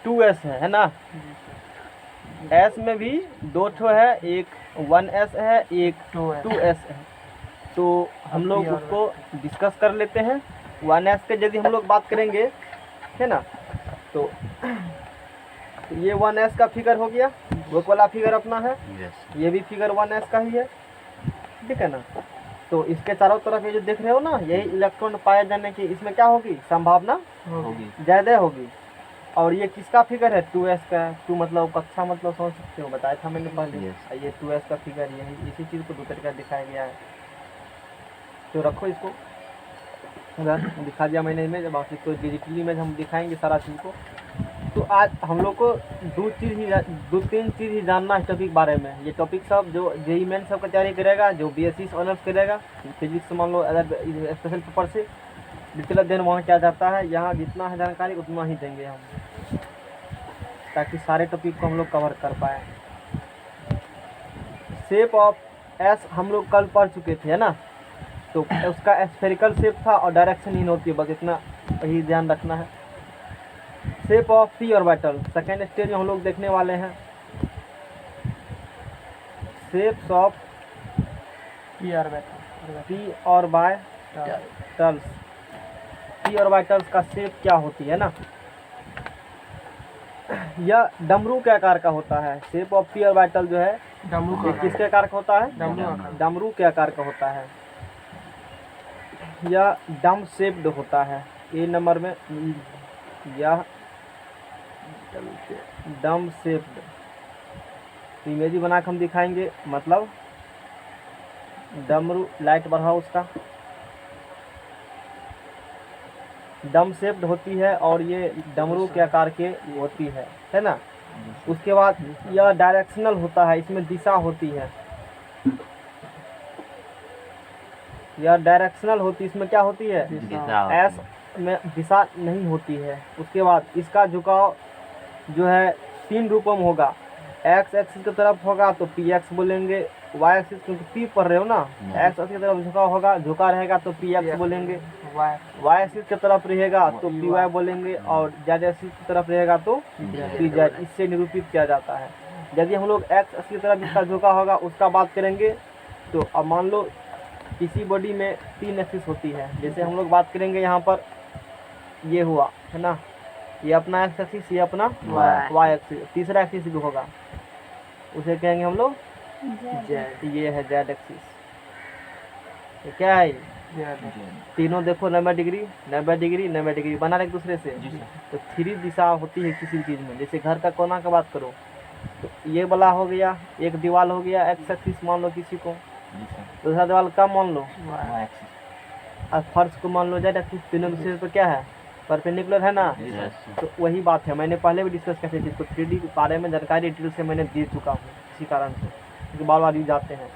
2s है ना। s में भी 2 ठो है, एक 1s है, एक 2s है। तो हम लोग उसको डिस्कस कर लेते हैं। 1s के यदि हम लोग बात करेंगे है ना, तो ये 1s का फिगर हो गया, वो वाला फिगर अपना है, ये भी फिगर 1s का ही है, ठीक है ना। तो इसके चारों तरफ ये जो देख रहे हो ना, यही इलेक्ट्रॉन पाए जाने की इसमें क्या होगी, संभावना ज़्यादा होगी। और ये किसका फिगर है, 2s का। 2 मतलब कक्षा मतलब समझ सकते हो, बताया था मैंने पहले। ये 2s का फिगर, यही इसी चीज़ को 2 तरीका दिखाया गया है। तो रखो इसको, दिखा दिया मैंने इमेज। बाकी तो डिजिटली इमेज हम दिखाएंगे सारा चीज़ को। तो आज हम लोग को 2-3 चीज़ ही जानना है टॉपिक बारे में। ये टॉपिक सब जो जेईई मेन सब का तैयारी करेगा, जो बीएससी ऑनर्स करेगा फिजिक्स मान लो, अगर स्पेशल पेपर से डिटेल अध्ययन वहाँ क्या जाता है, यहाँ जितना है जानकारी उतना ही देंगे हम, ताकि सारे टॉपिक को हम लोग कवर कर पाए। शेप ऑफ एस हम लोग कल पढ़ चुके थे, है ना। तो उसका स्फेरिकल शेप था और डायरेक्शन ही होती है, बस इतना वही ध्यान रखना है। Shape of P orbital second stage में हम लोग देखने वाले हैं। शेप्स ऑफ पी ऑर्बिटल्स का शेप क्या होती है ना। यह डमरू के आकार का होता है। शेप ऑफ पी ऑर्बिटल जो है डमरू किसके आकार का होता है, डमरू के आकार का होता है। यह डम शेप्ड होता है। ए नंबर में यह डम शेप्ड इमेज ही बना के हम दिखाएंगे। मतलब डमरू, लाइट बढ़ाओ उसका, डम शेप्ड होती है और ये डमरू के आकार के होती है ना। उसके बाद यह डायरेक्शनल होता है, इसमें दिशा होती है। यह डायरेक्शनल होती है, इसमें क्या होती है, एस में दिशा नहीं होती है। उसके बाद इसका झुकाव जो है 3 रूपों में होगा। एक्स एक्सिस की तरफ होगा तो पी एक्स बोलेंगे, वाई एक्सिस क्योंकि पी पढ़ रहे हो ना, एक्स एक्सिस की तरफ झुकाव होगा, झुका रहेगा तो पी एक्स बोलेंगे, वाई एक्सिस की तरफ रहेगा तो पी वाई बोलेंगे, और जेड एक्सिस की तरफ रहेगा तो पी जेड। इससे निरूपित किया जाता है। यदि हम लोग एक्स एक्सिस की तरफ जिसका झुका होगा उसका बात करेंगे, तो अब मान लो किसी बॉडी में 3 एक्सिस होती है। जैसे हम लोग बात करेंगे यहाँ पर, ये हुआ है ना, ये अपना एक्स एक्सिस, ये अपना वाई एक्सिस, तीसरा एक्सिस भी होगा, उसे कहेंगे हम लोग जेड। ये है जेड एक्सिस, ये क्या है, तीनों देखो 90 डिग्री 90 डिग्री 90 डिग्री बना रहे एक दूसरे से। तो 3 दिशा होती है किसी भी चीज़ में। जैसे घर का कोना का बात करो तो ये वाला हो गया, एक दीवार हो गया एक्स एक्सिस मान लो किसी को, दूसरा दीवार का मान लो और फर्श को मान लो जेड एक्सिस। तीनों दूसरे पर क्या है, परपेंडिकुलर है ना। तो वही बात है, मैंने पहले भी डिस्कस किया था इसको, 3D के बारे में जानकारी डिटेल से मैंने दे चुका हूँ, इसी कारण से क्योंकि बार बार यूज जाते हैं।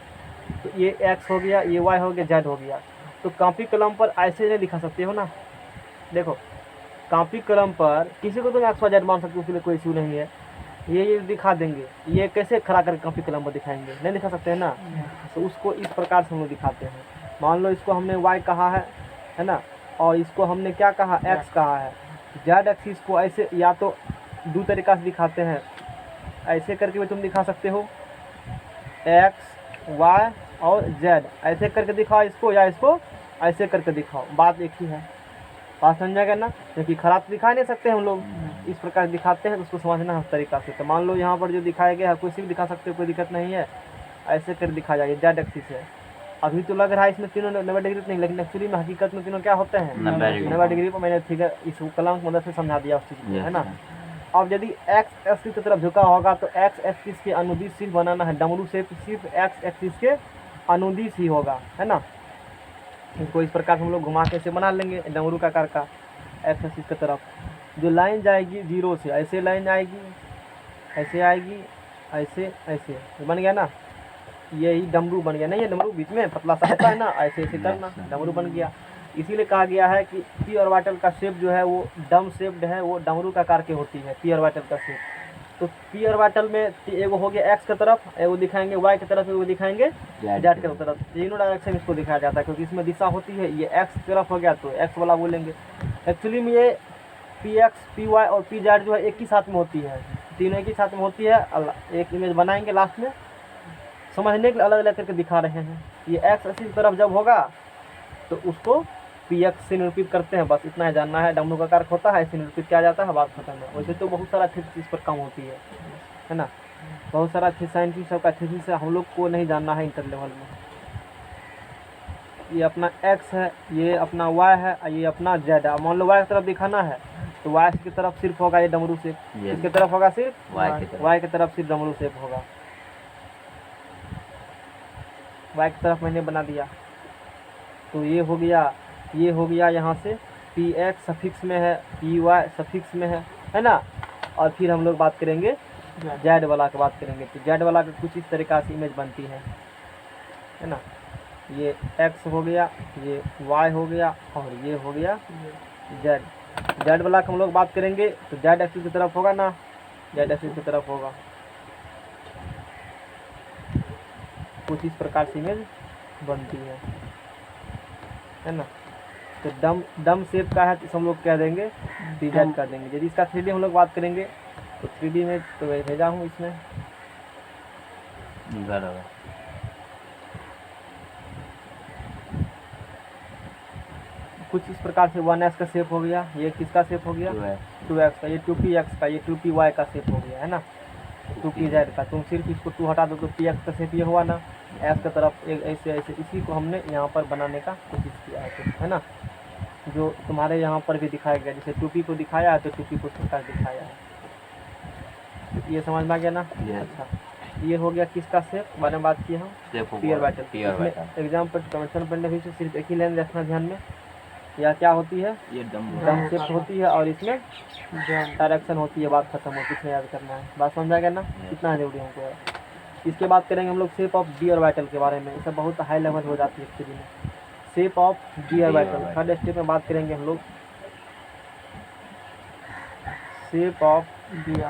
तो ये एक्स हो गया, ये वाई हो गया, जेड हो गया। तो कॉपी कलम पर ऐसे नहीं दिखा सकते हो ना। देखो कॉपी कलम पर किसी को तुम एक्स वाई जेड मान सकते हो, उसके लिए कोई इशू नहीं है। ये दिखा देंगे, ये कैसे खड़ा करके कॉपी कलम पर दिखाएंगे, नहीं दिखा सकते हैं ना। तो उसको इस प्रकार से हम लोग दिखाते हैं। मान लो इसको हमने वाई कहा है ना, और इसको हमने क्या कहा, एक्स कहा है। जेड एक्सिस को ऐसे या तो 2 तरीका से दिखाते हैं, ऐसे करके भी तुम दिखा सकते हो, एक्स वाई और जेड ऐसे करके दिखाओ इसको, या इसको ऐसे करके दिखाओ, बात एक ही है। बात समझा गया ना, क्योंकि खराब तो दिखा नहीं सकते हम लोग, इस प्रकार दिखाते हैं तो उसको समझना है उस तरीका से। तो मान लो यहाँ पर जो दिखाया गया है कोई सी भी दिखा सकते हो, कोई दिक्कत नहीं है, ऐसे कर दिखा जाएगा। जेड एक्सिस है, अभी तो लग रहा है इसमें तीनों 90 डिग्री नहीं, लेकिन एक्चुअली में हकीकत में तीनों क्या होते हैं 90 डिग्री पर। मैंने फिगर इस कलम की मदद से समझा दिया उस चीज़ को, है ना। अब यदि एक्स एक्सिस की तरफ झुका होगा तो एक्स एक्सिस के अनुदिश सिर्फ बनाना है, डमरू शेप सिर्फ एक्स एक्सिस के अनुदिश ही होगा, है ना। इसको इस प्रकार हम लोग घुमा के से बना लेंगे डमरू का आकार का एक्स एक्सिस की तरफ। जो लाइन जाएगी 0 से, ऐसे लाइन आएगी, ऐसे आएगी, ऐसे ऐसे, बन गया ना, यही डमरू बन गया। नहीं ये डमरू बीच में पतला सा होता है ना, ऐसे ऐसे करना, डमरू बन गया। इसीलिए कहा गया है कि पी ऑर्बिटल का शेप जो है वो डम शेप्ड है, वो डमरू का आकार की होती है पी ऑर्बिटल का शेप। तो पी ऑर्बिटल में एगो हो गया एक्स की तरफ, एगो दिखाएंगे वाई की तरफ, एगो दिखाएंगे जेड की तरफ। तीनों डायरेक्शन इसको दिखाया जाता है क्योंकि इसमें दिशा होती है। ये एक्स की तरफ हो गया तो एक्स वाला बोलेंगे। एक्चुअली में ये पी एक्स, पी वाई और पी जेड जो है एक ही साथ में होती है, तीनों एक ही साथ में होती है। एक इमेज बनाएंगे लास्ट में, समझने के लिए अलग अलग करके दिखा रहे हैं। ये एक्स एक्सिस की तरफ जब होगा तो उसको पी एक्स से निरूपित करते हैं, बस इतना ही जानना है। डब्ल्यू का कारक होता है, ऐसे निरूपित किया जाता है, बात खत्म है। वैसे तो बहुत सारा थीसिस इस पर काम होती है ना, बहुत सारा साइंटिस्ट सबका थीसिस है, हम लोग को नहीं जानना है इंटर लेवल में। ये अपना एक्स है, ये अपना वाई है, ये अपना जेड है। मान लो वाई की तरफ दिखाना है तो वाई की तरफ सिर्फ होगा ये डमरू शेप, इसकी तरफ होगा सिर्फ वाई की तरफ सिर्फ डमरू शेप होगा। वाई की तरफ मैंने बना दिया तो ये हो गया, ये हो गया यहाँ से पी एक्स सफिक्स में है, पी वाई सफिक्स में है ना। और फिर हम लोग बात करेंगे जेड वाला की बात करेंगे, तो जेड वाला का कुछ इस तरीक़ा से इमेज बनती है ना। ये एक्स हो गया, ये वाई हो गया और ये हो गया जेड। जेड वाला का हम लोग बात करेंगे तो जेड एक्सिस की तरफ होगा ना, जेड एक्सिस की तरफ होगा। कुछ इस प्रकार से इमेज बनती है ना। तो डम शेप का है तो हम लोग कह देंगे डी जेड कर देंगे। यदि इसका 3D हम लोग बात करेंगे तो 3D में तो भेजा हूँ इसमें कुछ इस प्रकार से 1x का शेप हो गया, ये किसका शेप हो गया 2x का, ये 2px का, ये 2py का शेप हो गया है ना, 2pz का। तुम सिर्फ इसको 2 हटा दो तो px का शेप ये हुआ ना, x की तरफ एक ऐसे ऐसे, इसी को हमने यहाँ पर बनाने का कोशिश किया है ना, जो तुम्हारे यहाँ पर भी दिखाया गया। जैसे 2p को दिखाया है तो 2p को प्रकार दिखाया है। ये समझ में आ गया ना। अच्छा, ये हो गया किसका शेप, बारे में बात किया हम, पीयर बैटल। एग्जाम पर कमेंशन पढ़ने भी सिर्फ एक ही लाइन रखना ध्यान में, या क्या होती है, ये डम शेप होती है और इसमें डायरेक्शन होती है, बात खत्म हो, कुछ नहीं याद करना है। बात समझा गया ना, कितना जरूरी हमको है। इसके बाद करेंगे हम लोग शेप ऑफ डी ऑर्बिटल के बारे में, ये बहुत हाई लेवल हो जाती है एक्चुअली में। Shape of D orbital third step में बात करेंगे हम लोग, shape of D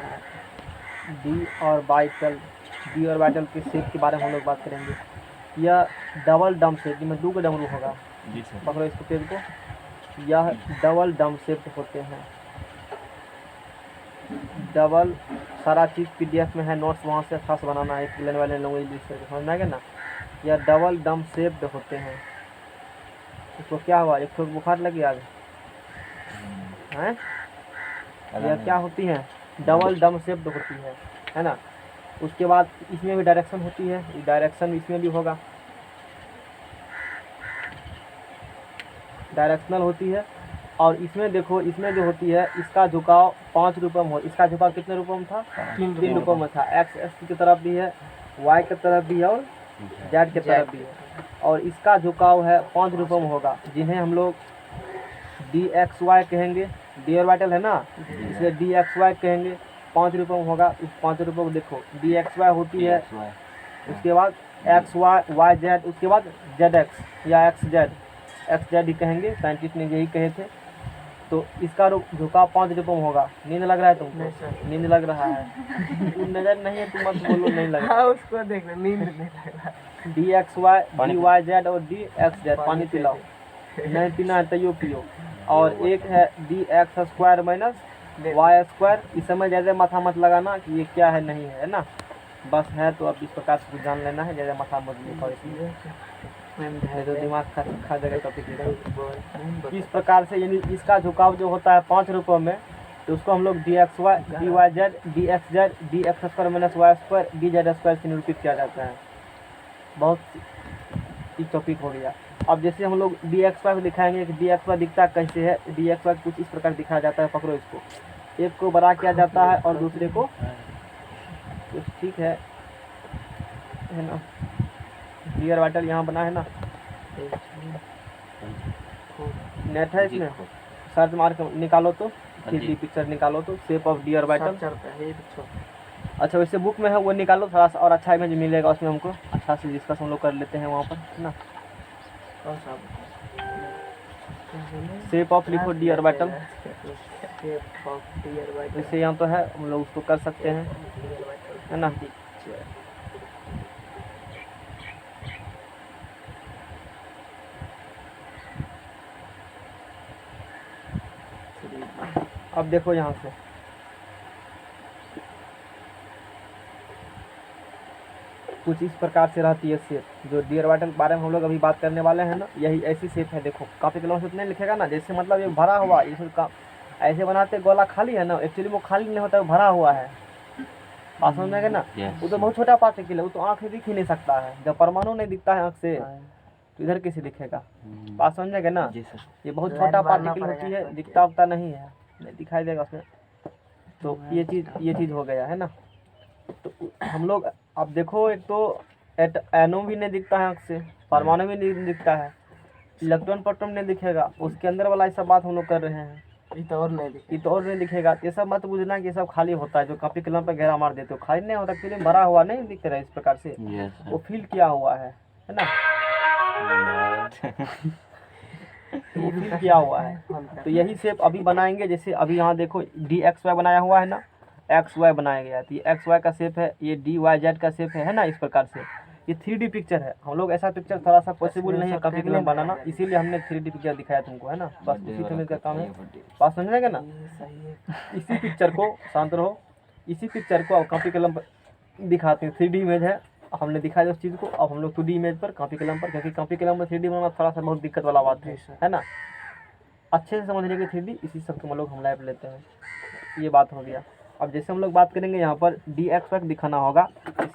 orbital, D orbital के शेप के बारे में हम लोग बात करेंगे। यह डबल डम शेप, जिसमें 2 डमरू होगा, पकड़ो इसको पेज को, यह डबल डम शेप होते हैं। डबल सारा चीज़ PDF में है, नोट्स वहाँ से खास बनाना है, एक लेने वाले लोग इंग्लिश करके समझ में आएगा ना। यह डबल डम शेप्ड होते हैं। इसको क्या हुआ, एक तो बुखार लगी आज हैं, यह क्या होती है, डबल डम शेप्ड होती है ना। उसके बाद इसमें भी डायरेक्शन होती है, डायरेक्शन इसमें भी होगा, डायरेक्शनल होती है। और इसमें देखो, इसमें जो होती है इसका झुकाव 5 रूपों में हो। इसका झुकाव कितने रूपों में था, 3 रूपों में था। एक्स एक्सिस की तरफ भी है, वाई की तरफ भी है और जेड की तरफ भी है। और इसका झुकाव है 5 रूपों में होगा, जिन्हें हम लोग DXY कहेंगे। डी ऑर्बिटल है ना, इसलिए DXY कहेंगे। 5 रूपों में होगा, उस 5 रूपों को देखो, DXY होती है, उसके बाद XY YZ, उसके बाद ZX या XZ ही कहेंगे, साइंटिस्ट ने यही कहे थे। तो इसका झुकाव 5 रूपों में होगा। नींद लग रहा है तुमको, नींद लग रहा है, नजर नहीं है, तुम मत बोलो नहीं लग रहा है, उसको देखना, नींद नहीं लग रहा। DXY DYZ और DXZ, पानी पिलाओ, नहीं पीना है तो पियो। और एक है DX square minus Y square. इस समय ज़्यादा माथा मत लगाना कि ये क्या है नहीं है ना, बस है तो अब इस प्रकार से जान लेना है, ज़्यादा माथा मत लगाओ, इसलिए तो दिमाग खा जाएगा टॉपिक। इस प्रकार से यानी इसका झुकाव जो होता है 5 रूपों में, तो उसको हम लोग DXY DYZ DXZ DX square minus Y square DZ square से निरूपित किया जाता है। बहुत इस टॉपिक हो गया। अब जैसे हम लोग DXY को दिखाएंगे कि DXY दिखता कैसे है। DXY कुछ इस प्रकार दिखाया जाता है, पकड़ो इसको, एक को बड़ा किया जाता है और दूसरे को कुछ, ठीक है ना। डी ऑर्बिटल यहाँ बना है ना, नेट है इसमें, सर्च मार के निकालो तो 3D पिक्चर निकालो तो शेप ऑफ डी ऑर्बिटल। अच्छा, वैसे बुक में है वो निकालो, थोड़ा सा और अच्छा इमेज मिलेगा उसमें हमको, अच्छा से डिस्कस हम लोग कर लेते हैं वहाँ पर, है ना। शेप ऑफ लिखो डी ऑर्बिटल, वैसे यहाँ तो है, हम लोग उसको कर सकते हैं, है ना। अब देखो यहाँ से कुछ इस प्रकार से रहती है शेप। जो डी ऑर्बिटल के बारे में हम लोग अभी बात करने वाले हैं ना, यही ऐसी शेप है। देखो कॉपी कलम से उतने लिखेगा ना, जैसे मतलब ये भरा हुआ, इसमें ऐसे बनाते गोला खाली है ना, एक्चुअली वो खाली नहीं होता, वो भरा हुआ है। बात समझ में गए ना। वो तो बहुत छोटा पार्टिकल है, वो तो आँख से दिख ही नहीं सकता है। जब परमाणु नहीं दिखता है आँख से तो इधर कैसे दिखेगा। बात समझ में गए ना। ये बहुत छोटा पार्टिकल होती है, दिखता उगता नहीं है, नहीं दिखाई देगा उसमें। तो ये चीज़ हो गया है ना। तो हम लोग अब देखो, एक तो एटम भी नहीं दिखता है आँख से, परमाणु भी नहीं दिखता है, इलेक्ट्रॉन प्रोटॉन नहीं दिखेगा, उसके अंदर वाला ऐसा बात हम लोग कर रहे हैं। ये तो और नहीं दिखेगा। ये सब मत बुझना कि ये सब खाली होता है, जो कॉपी कलम पर घेरा मार देते हो, खाली नहीं होता, एक्चुअली भरा हुआ नहीं दिख रहा है इस प्रकार से। वो फील किया हुआ है ना। वो फील किया हुआ है। तो यही शेप अभी बनाएंगे। जैसे अभी यहाँ देखो डी एक्स वाई बनाया हुआ है ना, एक्स वाई बनाया गया है। तो ये एक्स वाई का शेप है, ये डी वाई जेड का शेप है ना। इस प्रकार से ये 3D पिक्चर है। हम लोग ऐसा पिक्चर थोड़ा सा पॉसिबल नहीं है कॉपी कलम बनाना, इसीलिए हमने 3D पिक्चर दिखाया तुमको, है ना। बस इसी समय का काम है। बात समझेगा ना। इसी पिक्चर को, शांत रहो, इसी पिक्चर को अब कॉपी कलम पर दिखाते हैं। 3D इमेज है, हमने दिखाया उस चीज़ को। अब हम लोग 2D इमेज पर, कॉपी कलम पर, क्योंकि कॉपी कलम में 3D बनाना थोड़ा सा बहुत दिक्कत वाला बात है ना। अच्छे से समझने के 3D, इसी सब के हम लोग लैब लेते हैं। ये बात हो गया। अब जैसे हम लोग बात करेंगे यहाँ पर डी एक्स वाई दिखाना होगा।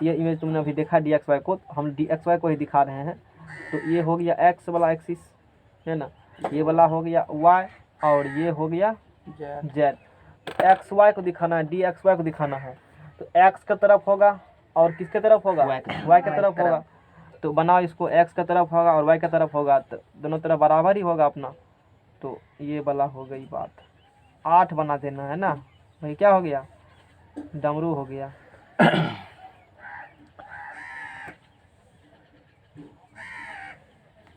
ये इमेज तुमने अभी देखा डी एक्स वाई को, हम डी एक्स वाई को ही दिखा रहे हैं। तो ये हो गया एक्स वाला एक्सिस, है ना। ये वाला हो गया वाई, और ये हो गया जेड। तो एक्स वाई को दिखाना है, डी एक्स वाई को दिखाना है। तो एक्स का तरफ होगा और किसके तरफ होगा, वाई के तरफ होगा। तो बनाओ इसको, एक्स का तरफ होगा और वाई का तरफ होगा, तो दोनों तरफ बराबर ही होगा अपना। तो ये वाला हो गई बात। 8 बना देना है ना भाई। क्या हो गया, डमरू हो गया।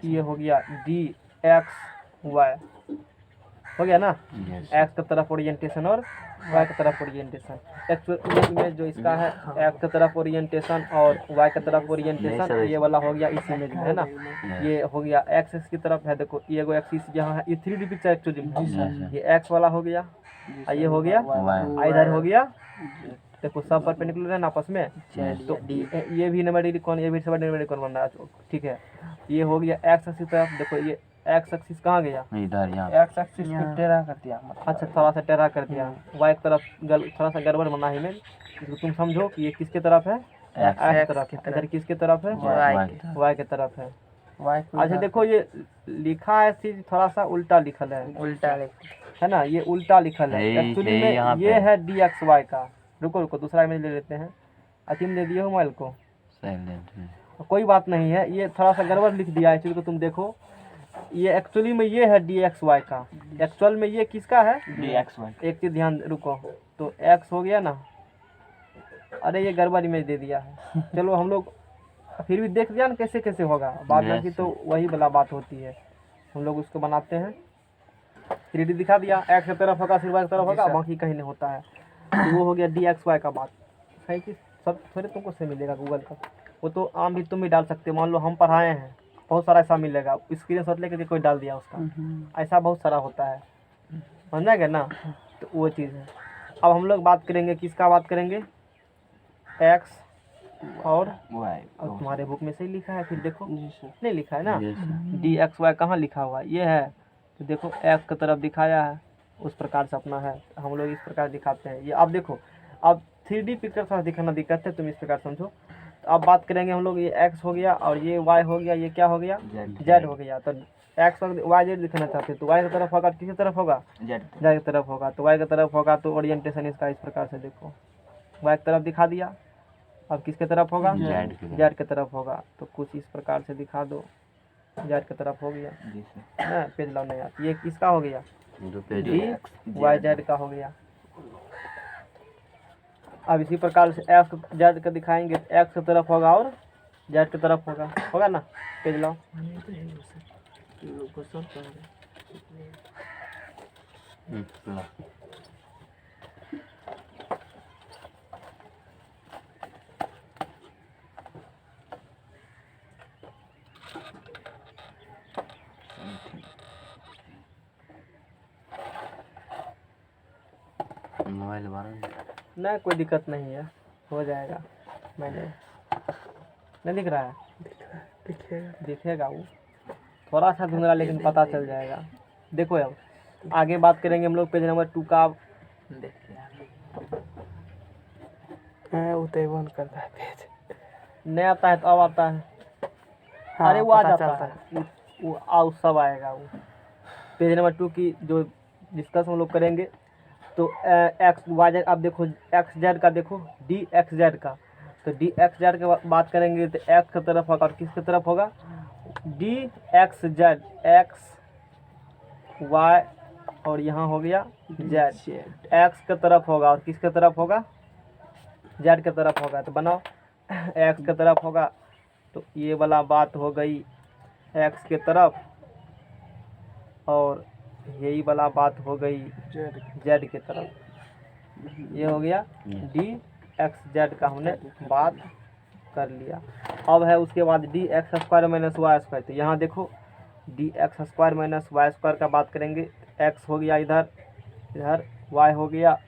ये हो गया डी एक्स वाई, हो गया ना। एक्स की तरफ ओरिएंटेशन और वाई की तरफ ओरिएंटेशन। एक्चुअल इमेज जो इसका है, एक्स की तरफ ओरिएंटेशन और वाई की तरफ ओरिएंटेशन, ये वाला हो गया इस इमेज में, है ना। ये हो गया एक्स की तरफ है। देखो ये एक्सिस यहाँ है, ये 3D पिक्चर एक्चुअली में। ये एक्स वाला हो गया, ये हो गया, इधर हो गया। देखो सब परपेंडिकुलर है ना आपस में। तो ये भी न्यूमेरिकल कौन, ये भी सब न्यूमेरिकल कौन बन रहा है, ठीक है। ये हो गया एक्स एक्सिस तरफ। देखो ये एक्स एक्सिस कहाँ गया, इधर यहाँ एक्स एक्सिस को टेढ़ा कर दिया। अच्छा थोड़ा सा टेढ़ा कर दिया। वाई की तरफ थोड़ा सा गड़बड़ बना है इमेज। इसको तुम समझो कि ये किसके तरफ है, एक्स तरफ। इधर किसके तरफ है, वाई के तरफ है। अच्छा देखो ये लिखा है चीज थोड़ा सा उल्टा लिखल है, है ना। ये उल्टा लिखल है एक्चुअली में। ये है डी एक्स वाई का। रुको दूसरा इमेज ले लेते हैं। अतिम दे दिए हो मोबाइल को, कोई बात नहीं है। ये थोड़ा सा गड़बड़ लिख दिया है, चीज को तुम देखो। ये एक्चुअली में ये है डी एक्स वाई का, एक्चुअल में ये किसका है, डी एक्स वाई। एक चीज ध्यान, रुको, तो एक्स हो गया ना। अरे ये गड़बड़ इमेज दे दिया है। चलो हम लोग फिर भी देख दिया ना कैसे कैसे होगा बाद में की, तो वही वाला बात होती है। हम लोग उसको बनाते हैं, 3D दिखा दिया। एक्स की तरफ होगा, फिर वाई की तरफ होगा, बाकी कहीं नहीं होता है। तो वो हो गया डी एक्स वाई का बात है कि सब थोड़े तुमको से मिलेगा गूगल का। वो तो आम भी तुम भी डाल सकते हो। मान लो हम पढ़ाए हैं, बहुत सारा ऐसा मिलेगा, स्क्रीन शॉट लेके कोई डाल दिया उसका, ऐसा बहुत सारा होता है, समझा गया ना। तो वो चीज़ है। अब हम लोग बात करेंगे, किसका बात करेंगे, एक्स और वाई। अब तुम्हारे बुक में सही लिखा है, फिर देखो नहीं लिखा है ना, डी एक्स वाई कहाँ लिखा हुआ है, ये है। तो देखो एक्स की तरफ दिखाया है, उस प्रकार से अपना है। हम लोग इस प्रकार दिखाते हैं। ये अब देखो, अब 3D पिक्चर थोड़ा दिखाना दिक्कत है, तुम इस प्रकार समझो। तो अब बात करेंगे हम लोग, ये एक्स हो गया और ये वाई हो गया, ये क्या हो गया, जेड हो गया। तो एक्स और वाई जेड दिखाना चाहते हैं, तो वाई की तरफ होगा, किसी तरफ होगा, जेड की तरफ होगा। तो वाई की तरफ होगा तो ओरिएंटेशन इसका इस प्रकार से देखो, वाई की तरफ दिखा दिया। अब किसके तरफ होगा, जेड की तरफ होगा। तो कुछ इस प्रकार से दिखा दो, जेड की तरफ हो गया ना। पेज लाओ नहीं यार, ये किसका हो गया, डी वाई जेड का हो गया। अब इसी प्रकार से एक्स जेड का दिखाएंगे, एक्स की तरफ होगा और जेड की तरफ होगा ना। पेज लाओ, मोबाइल बारह नहीं कोई दिक्कत नहीं है, हो जाएगा। मैंने नहीं दिख रहा है, दिखेगा वो थोड़ा सा धुंधला, लेकिन पता चल जाएगा। देखो अब आगे बात करेंगे हम लोग पेज नंबर 2 का। वो तो बंद करता है पेज। नहीं आता है तो अब आता है। हाँ, अरे वो आ पता जाता चलता है, वो आओ सब आएगा। वो पेज नंबर 2 की जो डिस्कस हम लोग करेंगे तो एक्स वाई जेड, अब देखो एक्स जेड का, देखो डी एक्स जेड का, तो डी एक्स जेड की बात करेंगे तो एक्स की तरफ होगा और किसकी तरफ होगा, D X Z, X Y और यहाँ हो गया जेड, एक्स की तरफ होगा और किसके तरफ होगा, जेड की तरफ होगा। तो बनाओ एक्स की तरफ होगा तो ये वाला बात हो गई एक्स की तरफ, और यही वाला बात हो गई जेड की तरफ। ये हो गया डी एक्स जेड का हमने बात कर लिया। अब है उसके बाद D X square minus Y square. तो यहाँ देखो D X square minus Y square का बात करेंगे, एक्स हो गया इधर, इधर वाई हो गया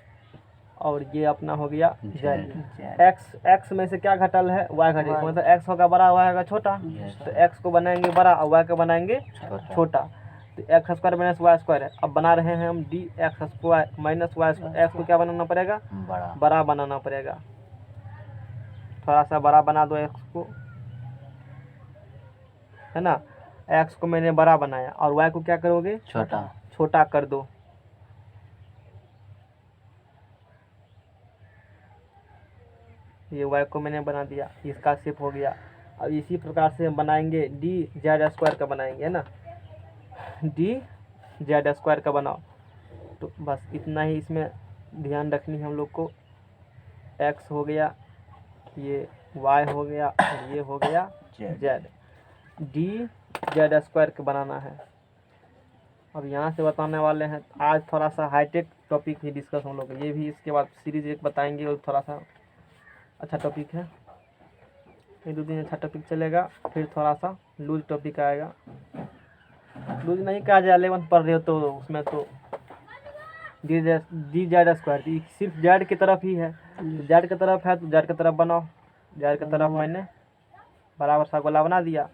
और ये अपना हो गया जेड। एक्स में से क्या घटल है, वाई घटल, मतलब एक्स होगा बड़ा, वाई होगा छोटा। तो एक्स को बनाएंगे बड़ा और वाई को बनाएंगे छोटा। तो X square minus Y square है। अब बना रहे हैं हम D X square minus Y square. X को क्या बनाना पड़ेगा, बड़ा बनाना पड़ेगा। थोड़ा सा बड़ा बना दो एक्स को, है ना। एक्स को मैंने बड़ा बनाया और वाई को क्या करोगे, छोटा कर दो। ये वाई को मैंने बना दिया, इसका शेप हो गया। अब इसी प्रकार से हम बनाएंगे डी जेड स्क्वायर का बनाएंगे, है ना। डी जेड स्क्वायर का बनाओ। तो बस इतना ही इसमें ध्यान रखनी है हम लोग को। एक्स हो गया, ये वाई हो गया और ये हो गया जेड। डी जेड स्क्वायर का बनाना है। अब यहाँ से बताने वाले हैं आज थोड़ा सा हाईटेक टॉपिक ही डिस्कस हम लोग, ये भी इसके बाद सीरीज एक बताएंगे और थोड़ा सा अच्छा टॉपिक है। 1-2 दिन अच्छा टॉपिक चलेगा, फिर थोड़ा सा लूज टॉपिक आएगा। लूज नहीं कहा जाए, 11th पढ़ रहे हो तो उसमें तो डी जेड स्क्वायर सिर्फ जेड की तरफ ही है। जेड की तरफ है तो जेड की तरफ बनाओ। जेड की तरफ मैंने बराबर सा गोला बना दिया।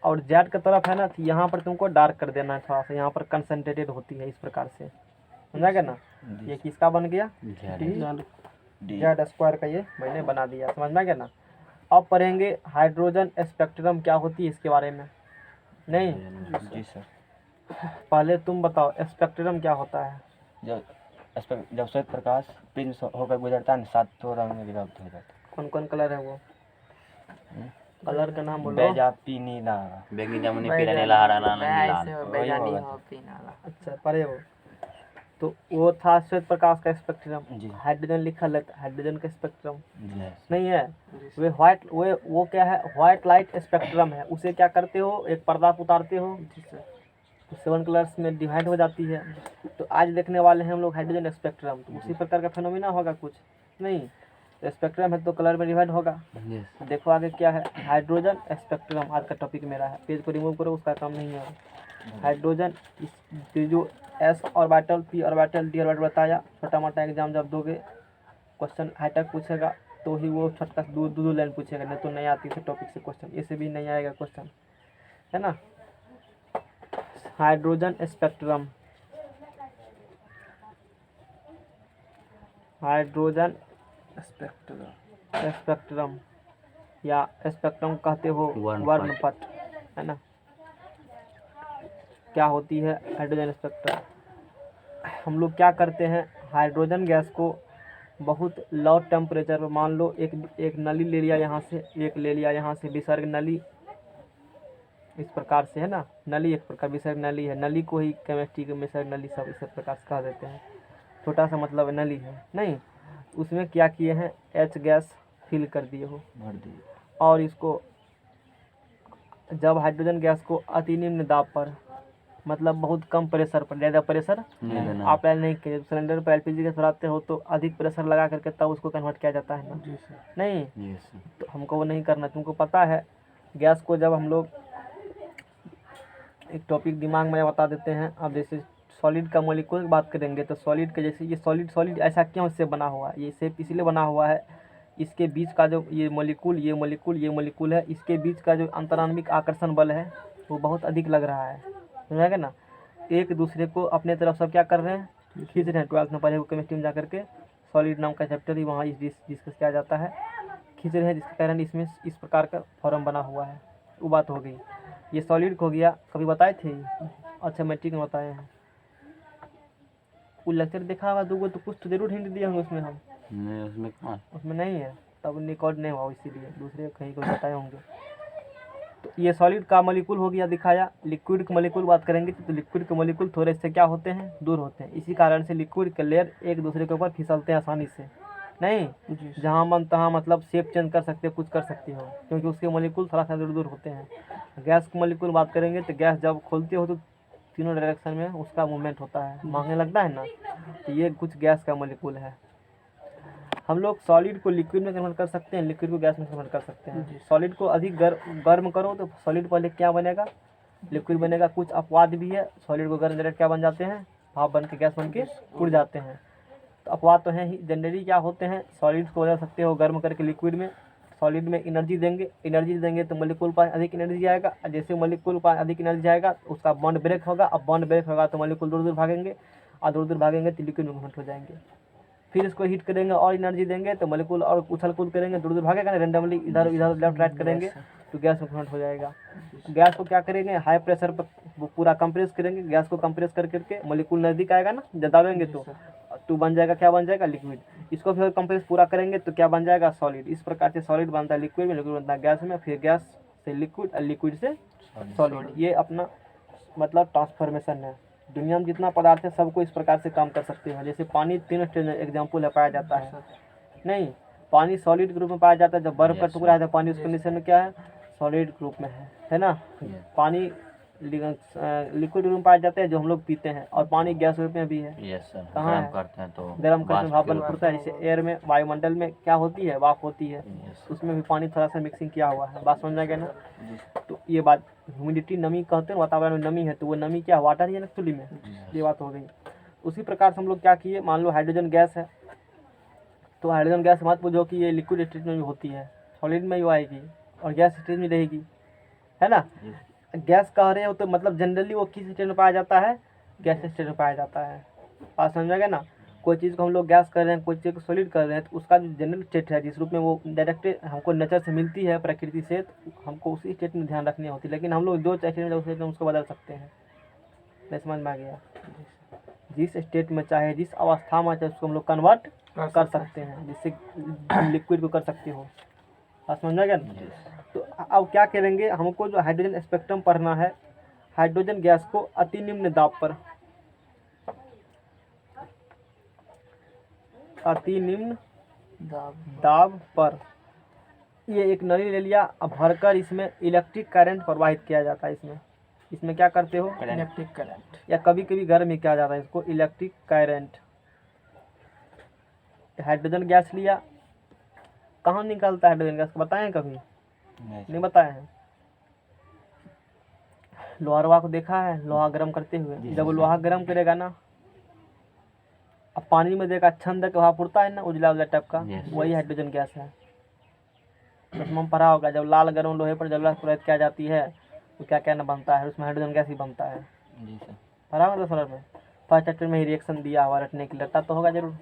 और जेड की तरफ है ना, तो यहाँ पर तुमको डार्क कर देना है थोड़ा सा, यहाँ पर कंसंट्रेटेड होती है इस प्रकार से, समझा गया ना। ये किसका बन गया, जेड स्क्वायर का, ये मैंने बना दिया, समझ में गया ना। अब पढ़ेंगे हाइड्रोजन स्पेक्ट्रम क्या होती है इसके बारे में। नहीं जी सर। पहले तुम बताओ स्पेक्ट्रम क्या होता है। जब श्वेत प्रकाश प्रिंस होकर गुजरता है, 7 रंग में विभक्त हो जाता है। कौन कौन कलर है वो, कलर का नाम बोलो। बेजा, पीनी, नीला, बैगनी, जामुनी, पीला, नीला, हरा, लाल। अच्छा पढ़े हो। तो वो था श्वेत प्रकाश का स्पेक्ट्रम। हाइड्रोजन लिखा रहता है, हाइड्रोजन का स्पेक्ट्रम नहीं है। वो क्या है, व्हाइट लाइट स्पेक्ट्रम है। उसे क्या करते हो, एक पर्दा उतारते हो तो 7 कलर्स में डिवाइड हो जाती है। तो आज देखने वाले हैं हम लोग हाइड्रोजन स्पेक्ट्रम। तो उसी प्रकार का फेनोमेना होगा कुछ नहीं, स्पेक्ट्रम है तो कलर में डिवाइड होगा। देखो आगे क्या है, हाइड्रोजन स्पेक्ट्रम आज का टॉपिक मेरा है। पेज को रिमूव करो, उसका काम नहीं है। हाइड्रोजन जो S orbital, P orbital, D orbital बताया। छोटा मोटा एग्जाम जब दोगे क्वेश्चन हाईटेक पूछेगा तो ही वो छोटा दो लाइन पूछेगा, नहीं तो नहीं आती है टॉपिक से क्वेश्चन, ऐसे भी नहीं आएगा क्वेश्चन, है ना। हाइड्रोजन स्पेक्ट्रम, हाइड्रोजन स्पेक्ट्रम या स्पेक्ट्रम कहते हो वर्णपट, है ना। क्या होती है हाइड्रोजन स्पेक्ट्रम। हम लोग क्या करते हैं, हाइड्रोजन गैस को बहुत लो टेम्परेचर पर, मान लो एक नली ले लिया यहाँ से, एक ले लिया यहाँ से, विसर्ग नली इस प्रकार से, है ना। नली एक प्रकार विसर्ग नली है। नली को ही केमिस्ट्री के विसर्ग नली सब इस प्रकार से कह देते हैं। छोटा सा मतलब नली है नहीं। उसमें क्या किए हैं, एच गैस फिल कर दिए हो, भर दिए। और इसको जब हाइड्रोजन गैस को अति निम्न दाब पर, मतलब बहुत कम प्रेशर पर, ज़्यादा प्रेशर अप्लाई नहीं किया, सिलेंडर पर एलपीजी गैस भराते हो तो अधिक प्रेशर लगा करके तब उसको कन्वर्ट किया जाता है ना। नहीं तो हमको वो नहीं करना। तुमको पता है गैस को जब हम लोग, एक टॉपिक दिमाग में बता देते हैं। अब जैसे सॉलिड का मॉलिक्यूल की बात करेंगे तो सॉलिड के जैसे ये सॉलिड ऐसा क्यों इससे बना हुआ है, ये शेप इसलिए बना हुआ है, इसके बीच का जो ये मॉलिक्यूल है, इसके बीच का जो अंतराण्विक आकर्षण बल है वो बहुत अधिक लग रहा है, समझाएगा ना। एक दूसरे को अपने तरफ सब क्या कर रहे हैं, खींच रहे हैं। 12th में पढ़े हुए केमिस्ट्री में जाकर के सॉलिड नाम का चैप्टर ही वहाँ डिस्कस किया जाता है, खींच रहे हैं, जिसके कारण इसमें इस प्रकार का फॉर्म बना हुआ है। वो बात हो गई। ये सॉलिड हो गया, कभी बताए थे? अच्छा मैट्रिक में बताए हैं। वो लेक्चर देखा होगा दूगो तो कुछ तो जरूर हिंट दिए होंगे उसमें हम। नहीं उसमें कहाँ उसमें नहीं है, तब रिकॉर्ड नहीं हुआ, इसीलिए दूसरे कहीं को बताए होंगे। तो ये सॉलिड का मॉलिक्यूल हो गया दिखाया। लिक्विड का मॉलिक्यूल बात करेंगे तो लिक्विड के मॉलिक्यूल थोड़े से क्या होते हैं, दूर होते हैं। इसी कारण से लिक्विड के लेयर एक दूसरे के ऊपर फिसलते हैं आसानी से, नहीं जहाँ मन तहाँ मतलब शेप चेंज कर सकते हो, कुछ कर सकते हो, क्योंकि उसके मॉलिक्यूल थोड़ा सा दूर दूर होते हैं। गैस के मॉलिक्यूल बात करेंगे तो गैस जब खोलते हो तो तीनों डायरेक्शन में उसका मूवमेंट होता है, मांगने लगता है ना, तो ये कुछ गैस का मॉलिक्यूल है। हम लोग सॉलिड को लिक्विड में कन्वर्ट कर सकते हैं, लिक्विड को गैस में कन्वर्ट कर सकते हैं। सॉलिड को अधिक गर्म करो तो सॉलिड पहले क्या बनेगा, लिक्विड बनेगा। कुछ अपवाद भी है, सॉलिड को गर्म डायरेक्ट क्या बन जाते हैं, भाप बन के गैस बन के उड़ जाते हैं। तो अपवाद तो हैं ही। जनरली क्या होते हैं, सॉलिड को बदल सकते हो गर्म करके लिक्विड में। सॉलिड में एनर्जी देंगे तो मॉलिक्यूल पास अधिक एनर्जी जाएगा। जैसे मॉलिक्यूल पास अधिक एनर्जी जाएगा उसका बॉन्ड ब्रेक होगा। अब बॉन्ड ब्रेक होगा तो मॉलिक्यूल दूर दूर भागेंगे, और दूर दूर भागेंगे तो लिक्विड में कन्वर्ट हो जाएंगे। फिर इसको हीट करेंगे और एनर्जी देंगे तो मॉलिक्यूल और उछल कूद करेंगे, दूर दूर भागेगा ना, रेंडमली इधर इधर लेफ्ट राइट करेंगे तो गैस में कन्वर्ट हो जाएगा। गैस को क्या करेंगे, हाई प्रेशर पर वो पूरा कंप्रेस करेंगे। गैस को कंप्रेस कर करके मॉलिक्यूल नज़दीक आएगा ना, जब दाबेंगे तो बन जाएगा, क्या बन जाएगा, लिक्विड। इसको फिर कंप्रेस पूरा करेंगे तो क्या बन जाएगा, सॉलिड। इस प्रकार से सॉलिड बनता है लिक्विड में, लिक्विड बनता है गैस में, फिर गैस से लिक्विड और लिक्विड से सॉलिड। ये अपना मतलब ट्रांसफॉर्मेशन है। दुनिया में जितना पदार्थ है सबको इस प्रकार से काम कर सकते हैं। जैसे पानी 3 स्टेज में एग्जाम्पल है पाया जाता है, नहीं पानी सॉलिड ग्रुप में पाया जाता है। जब बर्फ का टुकड़ा है तो पानी उस कंडीशन में क्या है, सॉलिड ग्रुप में है ना। पानी लिक्विड रूप में पाया जाता है जो हम लोग पीते हैं, और पानी गैस रूप में भी है। कहाँ है, करते हैं तो गर्म करके भाप बन पड़ता है। जैसे एयर में, वायुमंडल में क्या होती है, वाफ होती है, उसमें भी पानी थोड़ा सा मिक्सिंग किया हुआ है। बात समझ गया ना। तो ये बात ह्यूमिडिटी, नमी कहते हैं, वातावरण में नमी है तो वो नमी क्या, वाटर ही है ना एक्चुअली में। ये बात हो गई। उसी प्रकार से हम लोग क्या किए, मान लो हाइड्रोजन गैस है तो हाइड्रोजन गैस मत पूछो कि ये लिक्विड स्टेट में भी होती है, सॉलिड में भी आएगी और गैस स्टेट में रहेगी, है ना। गैस कह रहे हो तो मतलब जनरली वो किस स्टेट में पाया जाता है, गैस स्टेट में पाया जाता है। बात समझा ना। कोई चीज़ को हम लोग गैस कर रहे हैं, कोई चीज़ को सॉलिड कर रहे हैं, तो उसका जो जनरल स्टेट है जिस रूप में वो डायरेक्ट हमको नेचर से मिलती है, प्रकृति से, तो हमको उसी स्टेट में ध्यान रखनी होती है। लेकिन हम लोग जो स्टेट में उसको बदल सकते हैं। नहीं समझ में आ गया, जिस स्टेट में चाहे, जिस अवस्था में चाहे उसको हम लोग कन्वर्ट कर सकते हैं, जिससे लिक्विड को कर सकते हो। बात समझ में आ गया ना। तो अब क्या करेंगे, हमको जो हाइड्रोजन स्पेक्ट्रम पढ़ना है, हाइड्रोजन गैस को अति निम्न दाब पर, अति निम्न दाब पर ये एक नली ले लिया, अब भरकर इसमें इलेक्ट्रिक करंट प्रवाहित किया जाता है। इसमें क्या करते हो, इलेक्ट्रिक करंट, या कभी कभी घर में किया जाता है इसको इलेक्ट्रिक करंट। हाइड्रोजन गैस लिया, कहाँ निकलता है हाइड्रोजन गैस, बताएं कभी, नहीं बताए हैं। लोहा को देखा है, लोहा गर्म करते हुए, जब लोहा गर्म करेगा ना, अब पानी में देखा छंद के वहाँ पुरता है ना, उजला उजला टाइप का, वही हाइड्रोजन गैस है। उसमें पढ़ा होगा, जब लाल गर्म लोहे पर जल प्रयोग किया जाती है तो क्या क्या ना बनता है, उसमें हाइड्रोजन गैस ही बनता है। जी सर, पढ़ा होगा सोलर में, फर्स्ट चैप्टर में ही रिएक्शन दिया हुआ, रटने के लिए रटा तो होगा जरूर।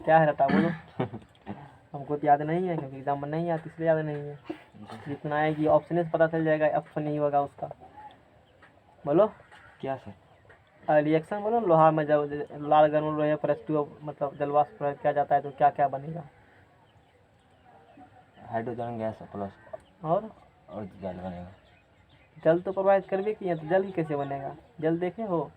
क्या है रटा बोलो। हमको तो याद नहीं है क्योंकि एग्जाम में नहीं आता, इसलिए याद नहीं है। जितना है कि ऑप्शन से पता चल जाएगा, ऑप्शन नहीं होगा उसका। बोलो क्या सर, रिएक्शन बोलो, लोहा में जब लाल गर्म लोहे पर मतलब जलवाष्प प्रयोग किया जाता है तो क्या क्या बनेगा, हाइड्रोजन गैस प्लस और जल बनेगा। जल तो प्रवाहित करबे किए, तो जल ही कैसे बनेगा, जल देखे हो,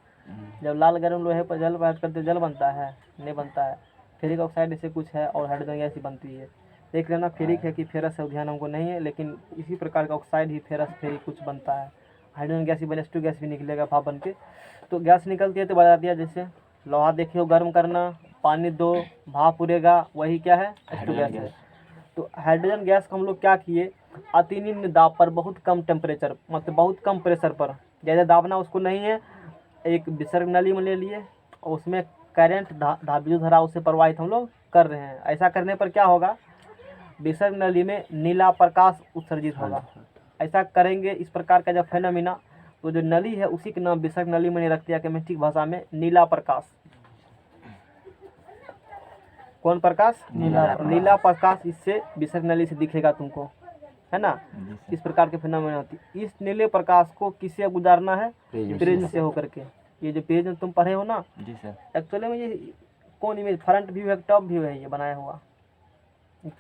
जब लाल गर्म लोहे पर जल प्रवाहित करते जल बनता है, नहीं बनता है। फेरिक ऑक्साइड ऐसे कुछ है और हाइड्रोजन गैस ही बनती है। देख लेना, फेरिक है कि फेरस है ध्यान हमको नहीं है, लेकिन इसी प्रकार का ऑक्साइड ही फेरस फेरिक कुछ बनता है। हाइड्रोजन गैस ही बने, H2 गैस भी निकलेगा भाप बन के। तो गैस निकलती है तो बता दिया, जैसे लोहा देखे हो गर्म करना, पानी दो, भाप उड़ेगा, वही क्या है, H2 गैस है। तो हाइड्रोजन गैस को हम लोग क्या किए, अति निम्न दाब पर, बहुत कम टेम्परेचर, मतलब बहुत कम प्रेशर पर, ज़्यादा दाबना उसको नहीं है, एक विसर्ग नली में ले लिए और उसमें करंट विद्युत धारा उससे प्रवाहित हम लोग कर रहे हैं। ऐसा करने पर क्या होगा, विसर्ग नली में नीला प्रकाश उत्सर्जित होगा। ऐसा करेंगे इस प्रकार का जब फेनोमेना, तो जो नली है उसी के नाम विसर्ग नली मैंने रख दिया केमिस्ट्री भाषा में नीला प्रकाश। कौन प्रकाश? नीला प्रकाश इससे विसर्ग नली से दिखेगा तुमको, है ना। इस प्रकार के फेनोमेना होती है। इस नीले प्रकाश को किससे गुजारना है? प्रिज्म से होकर के। ये जो प्रिज्म तुम पढ़े हो ना, जी सर, एक्चुअली में ये कौन इमेज, फ्रंट व्यू है टॉप व्यू है ये बनाया हुआ,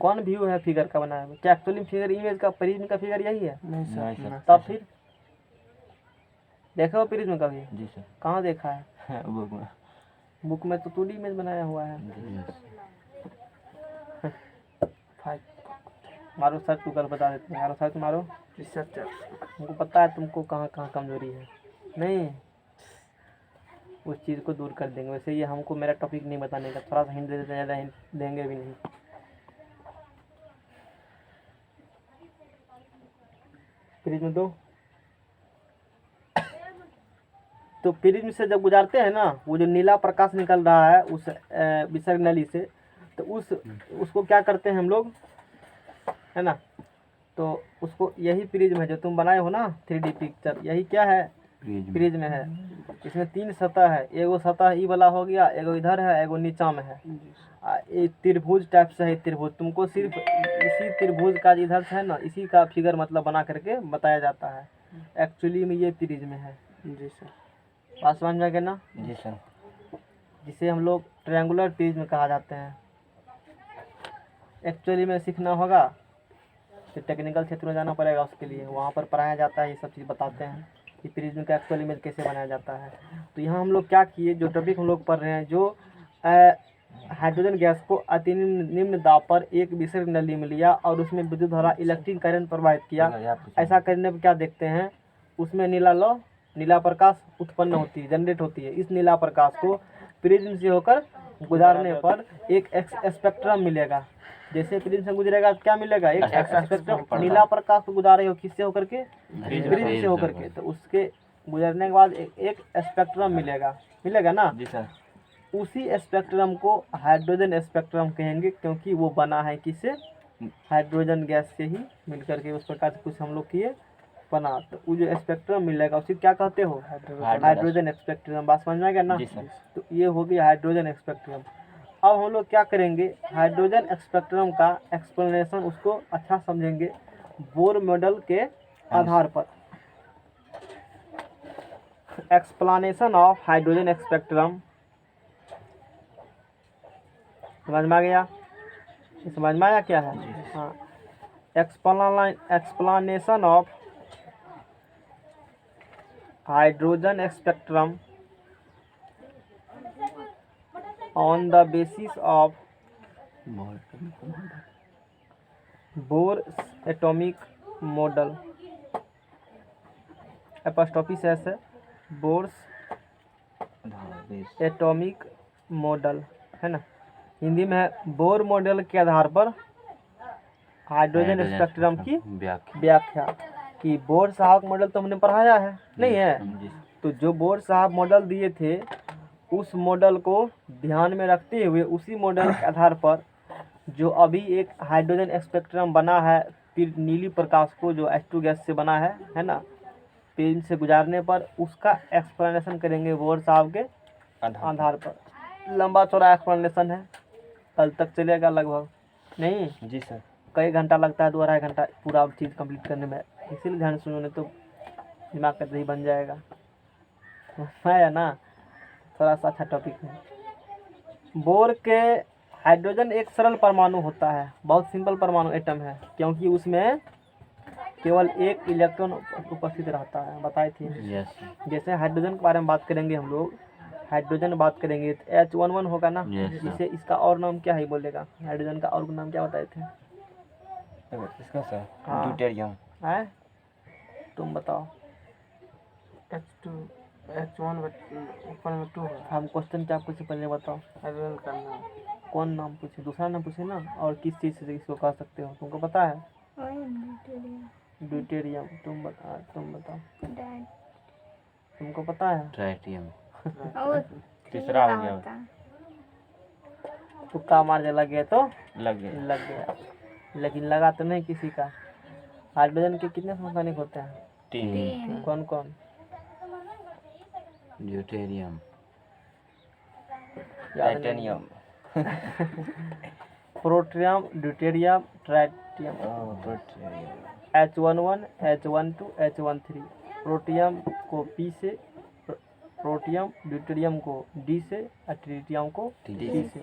कौन व्यू है फिगर का बनाया हुआ? क्या एक्चुअली फिगर इमेज का प्रिज्म का फिगर यही है? नहीं नहीं सर, सर। तब फिर देखा हो प्रिज्म कभी? जी सर, कहाँ देखा है? बुक में। बुक में तो 2D इमेज बनाया हुआ है। जी सर। मारो सर, तू कल बता देते हैं। मारो सर, मारो। रिसर्चर हमको पता है तुमको कहाँ कहाँ कमजोरी है। नहीं, उस चीज़ को दूर कर देंगे। वैसे ये हमको मेरा टॉपिक नहीं बताने का, थोड़ा सा हिंट दे देते, ज़्यादा हिंट देंगे भी नहीं। प्रिज्म दो। तो प्रिज्म से जब गुजारते हैं ना, वो जो नीला प्रकाश निकल रहा है उस विसर्ग नली से, तो उसको क्या करते हैं हम लोग, है ना। तो उसको, यही प्रिज्म है जो तुम बनाए हो ना 3D पिक्चर, यही क्या है? प्रिज्म है। इसमें 3 सतह है, एगो सतह ई वाला हो गया, एगो इधर है, एगो नीचा में है। ये त्रिभुज टाइप से है। त्रिभुज तुमको सिर्फ इसी त्रिभुज का इधर से है ना, इसी का फिगर मतलब बना करके बताया जाता है। एक्चुअली में ये प्रिज्म है। जी सर। बात समझ में आ गया ना? जी सर। जिसे हम लोग ट्रायंगुलर प्रिज्म कहा जाते हैं। एक्चुअली में सीखना होगा तो टेक्निकल क्षेत्र में जाना पड़ेगा, उसके लिए वहाँ पर पढ़ाया जाता है, ये सब चीज़ बताते हैं कि प्रिज्म का एक्चुअल इमेज कैसे बनाया जाता है। तो यहाँ हम लोग क्या किए, जो टॉपिक हम लोग पढ़ रहे हैं, जो हाइड्रोजन गैस को अति निम्न दाब पर एक विसर्ग नली में लिया और उसमें विद्युत धारा इलेक्ट्रिक करंट प्रवाहित किया। ऐसा करने पर क्या देखते हैं, उसमें नीला प्रकाश उत्पन्न होती है, जनरेट होती है। इस नीला प्रकाश को प्रिज्म से होकर गुजारने पर एक स्पेक्ट्रम मिलेगा। जैसे प्रिज्म से गुजरेगा तो क्या मिलेगा? एक स्पेक्ट्रम। नीला प्रकाश को गुजारे हो किससे होकर के? प्रिज्म से होकर के। तो उसके गुजरने के बाद एक स्पेक्ट्रम मिलेगा ना। जी सर। उसी स्पेक्ट्रम को हाइड्रोजन स्पेक्ट्रम कहेंगे, क्योंकि वो बना है किससे? हाइड्रोजन गैस से ही मिलकर के उस प्रकार से कुछ हम लोग किए बना। तो वो जो स्पेक्ट्रम मिलेगा उसे क्या कहते हो? Hydrogen spectrum. बात समझ में आ गया ना? जी सर। तो ये हो गया हाइड्रोजन स्पेक्ट्रम। अब हम लोग क्या करेंगे, हाइड्रोजन स्पेक्ट्रम का एक्सप्लेनेशन उसको अच्छा समझेंगे बोर मॉडल के आधार पर। एक्सप्लेनेशन ऑफ हाइड्रोजन स्पेक्ट्रम समझ में आ गया? समझ में आया क्या है? हाँ, explanation of hydrogen spectrum on the basis of Bohr's atomic model। Apostrophe से ऐसे बोर्स एटॉमिक मॉडल, है ना। हिंदी में है बोर मॉडल के आधार पर हाइड्रोजन स्पेक्ट्रम की व्याख्या। कि बोर साहब मॉडल तो हमने पढ़ाया है, नहीं है? तो जो बोर साहब मॉडल दिए थे, उस मॉडल को ध्यान में रखते हुए उसी मॉडल के आधार पर जो अभी एक हाइड्रोजन स्पेक्ट्रम बना है फिर नीली प्रकाश को जो H2 गैस से बना है ना, प्रिज्म से गुजारने पर उसका एक्सप्लेनेशन करेंगे बोर साहब के आधार पर। लंबा चौड़ा एक्सप्लेनेशन है, कल तक चलेगा लगभग। नहीं जी सर। कई घंटा लगता है, 2-2.5 घंटा पूरा चीज़ कंप्लीट करने में। इसीलिए ध्यान सुनो, नहीं तो दिमाग का दही बन जाएगा, है ना। थोड़ा सा अच्छा टॉपिक है। बोर के हाइड्रोजन एक सरल परमाणु होता है, बहुत सिंपल परमाणु एटम है, क्योंकि उसमें केवल एक इलेक्ट्रॉन उपस्थित रहता है, बताए थे। जैसे हाइड्रोजन के बारे में बात करेंगे हम लोग, हाइड्रोजन बात करेंगे तो H11 होगा ना। जिसे इसका और नाम क्या है बोलेगा? हाइड्रोजन का और नाम क्या बताए थे? इसका सर हाँ। ड्यूटेरियम है, तुम बताओ। H1 ऊपर में 2 है। हम क्वेश्चन क्या पूछे पहले बताओ। हाइड्रोजन का नाम कौन नाम पूछे? दूसरा नाम पूछे ना। और किस चीज़ से इसको कह सकते हो, तुमको पता है? ड्यूटेरियम। तुम बताओ। तुमको पता है? ट्राइटियम। और तीसरा हो गया, होता है। तुक्का मार के लग गया तो लग गया। लग गया, लेकिन लगा तो नहीं किसी का। हाइड्रोजन के कितने समस्थानिक होते हैं? 3। तीन। कौन कौन? ड्यूटेरियम। याद नहीं। Titanium. Protium, deuterium, tritium. Protium. H11, H12, H13। Protium को P से, प्रोटियम ड्यूटेरियम को D से और ट्रिटियम को T से।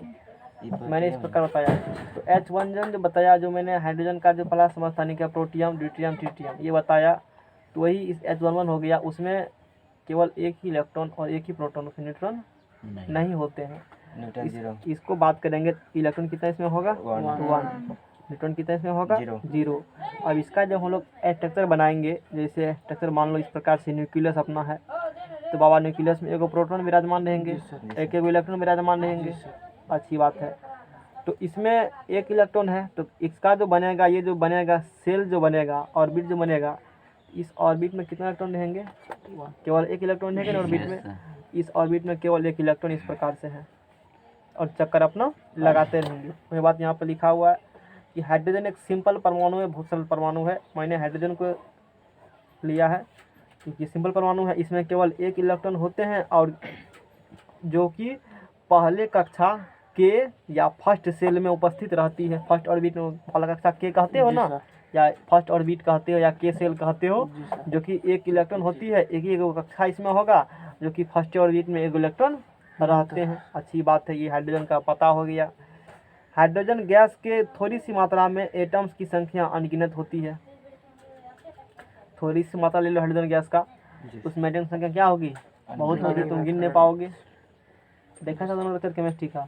मैंने इस प्रकार बताया। तो H11 जो बताया, जो मैंने हाइड्रोजन का जो पहला समस्थानिक है प्रोटियम, ड्यूटेरियम, ट्रिटियम, ये बताया, तो वही इस H11 हो गया। उसमें केवल एक ही इलेक्ट्रॉन और एक ही प्रोटॉन, उसमें न्यूट्रॉन नहीं होते हैं। न्यूटन 0। इसको बात करेंगे, इलेक्ट्रॉन कितना इसमें होगा? 1। 1। न्यूट्रॉन कितना इसमें होगा? 0। 0। अब इसका जब हम लोग स्ट्रक्चर बनाएंगे, जैसे स्ट्रक्चर मान लो इस प्रकार से न्यूक्लियस अपना है, तो बाबा न्यूक्लियस में एगो प्रोटॉन विराजमान रहेंगे, एक एगो इलेक्ट्रॉन विराजमान रहेंगे। अच्छी बात है। तो इसमें एक इलेक्ट्रॉन है, तो इसका जो बनेगा, ये जो बनेगा सेल जो बनेगा, ऑर्बिट जो बनेगा, इस ऑर्बिट में कितने इलेक्ट्रॉन रहेंगे? केवल एक इलेक्ट्रॉन रहेंगे ऑर्बिट में। इस ऑर्बिट में केवल एक इलेक्ट्रॉन इस प्रकार से है और चक्कर अपना लगाते रहेंगे। वही बात यहाँ पर लिखा हुआ है कि हाइड्रोजन एक सिंपल परमाणु है, बहुत सरल परमाणु है। मैंने हाइड्रोजन को लिया है क्योंकि सिंपल परमाणु है, इसमें केवल एक इलेक्ट्रॉन होते हैं, और जो कि पहले कक्षा के या फर्स्ट सेल में उपस्थित रहती है। फर्स्ट ऑर्बिट में पहला कक्षा के कहते हो ना, या फर्स्ट ऑर्बिट कहते हो या के सेल कहते हो, जो कि एक इलेक्ट्रॉन होती है, एक ही कक्षा इसमें होगा, जो कि फर्स्ट ऑर्बिट में एक इलेक्ट्रॉन रहते हैं। अच्छी बात है, ये हाइड्रोजन का पता हो गया। हाइड्रोजन गैस के थोड़ी सी मात्रा में एटम्स की संख्या अनगिनत होती है। थोड़ी सी मात्रा ले लो हाइड्रोजन गैस का, उसमें एटम संख्या क्या होगी? बहुत होगी, तुम गिन नहीं पाओगे। देखा था दोनों लेक्चर केमिस्ट्री का?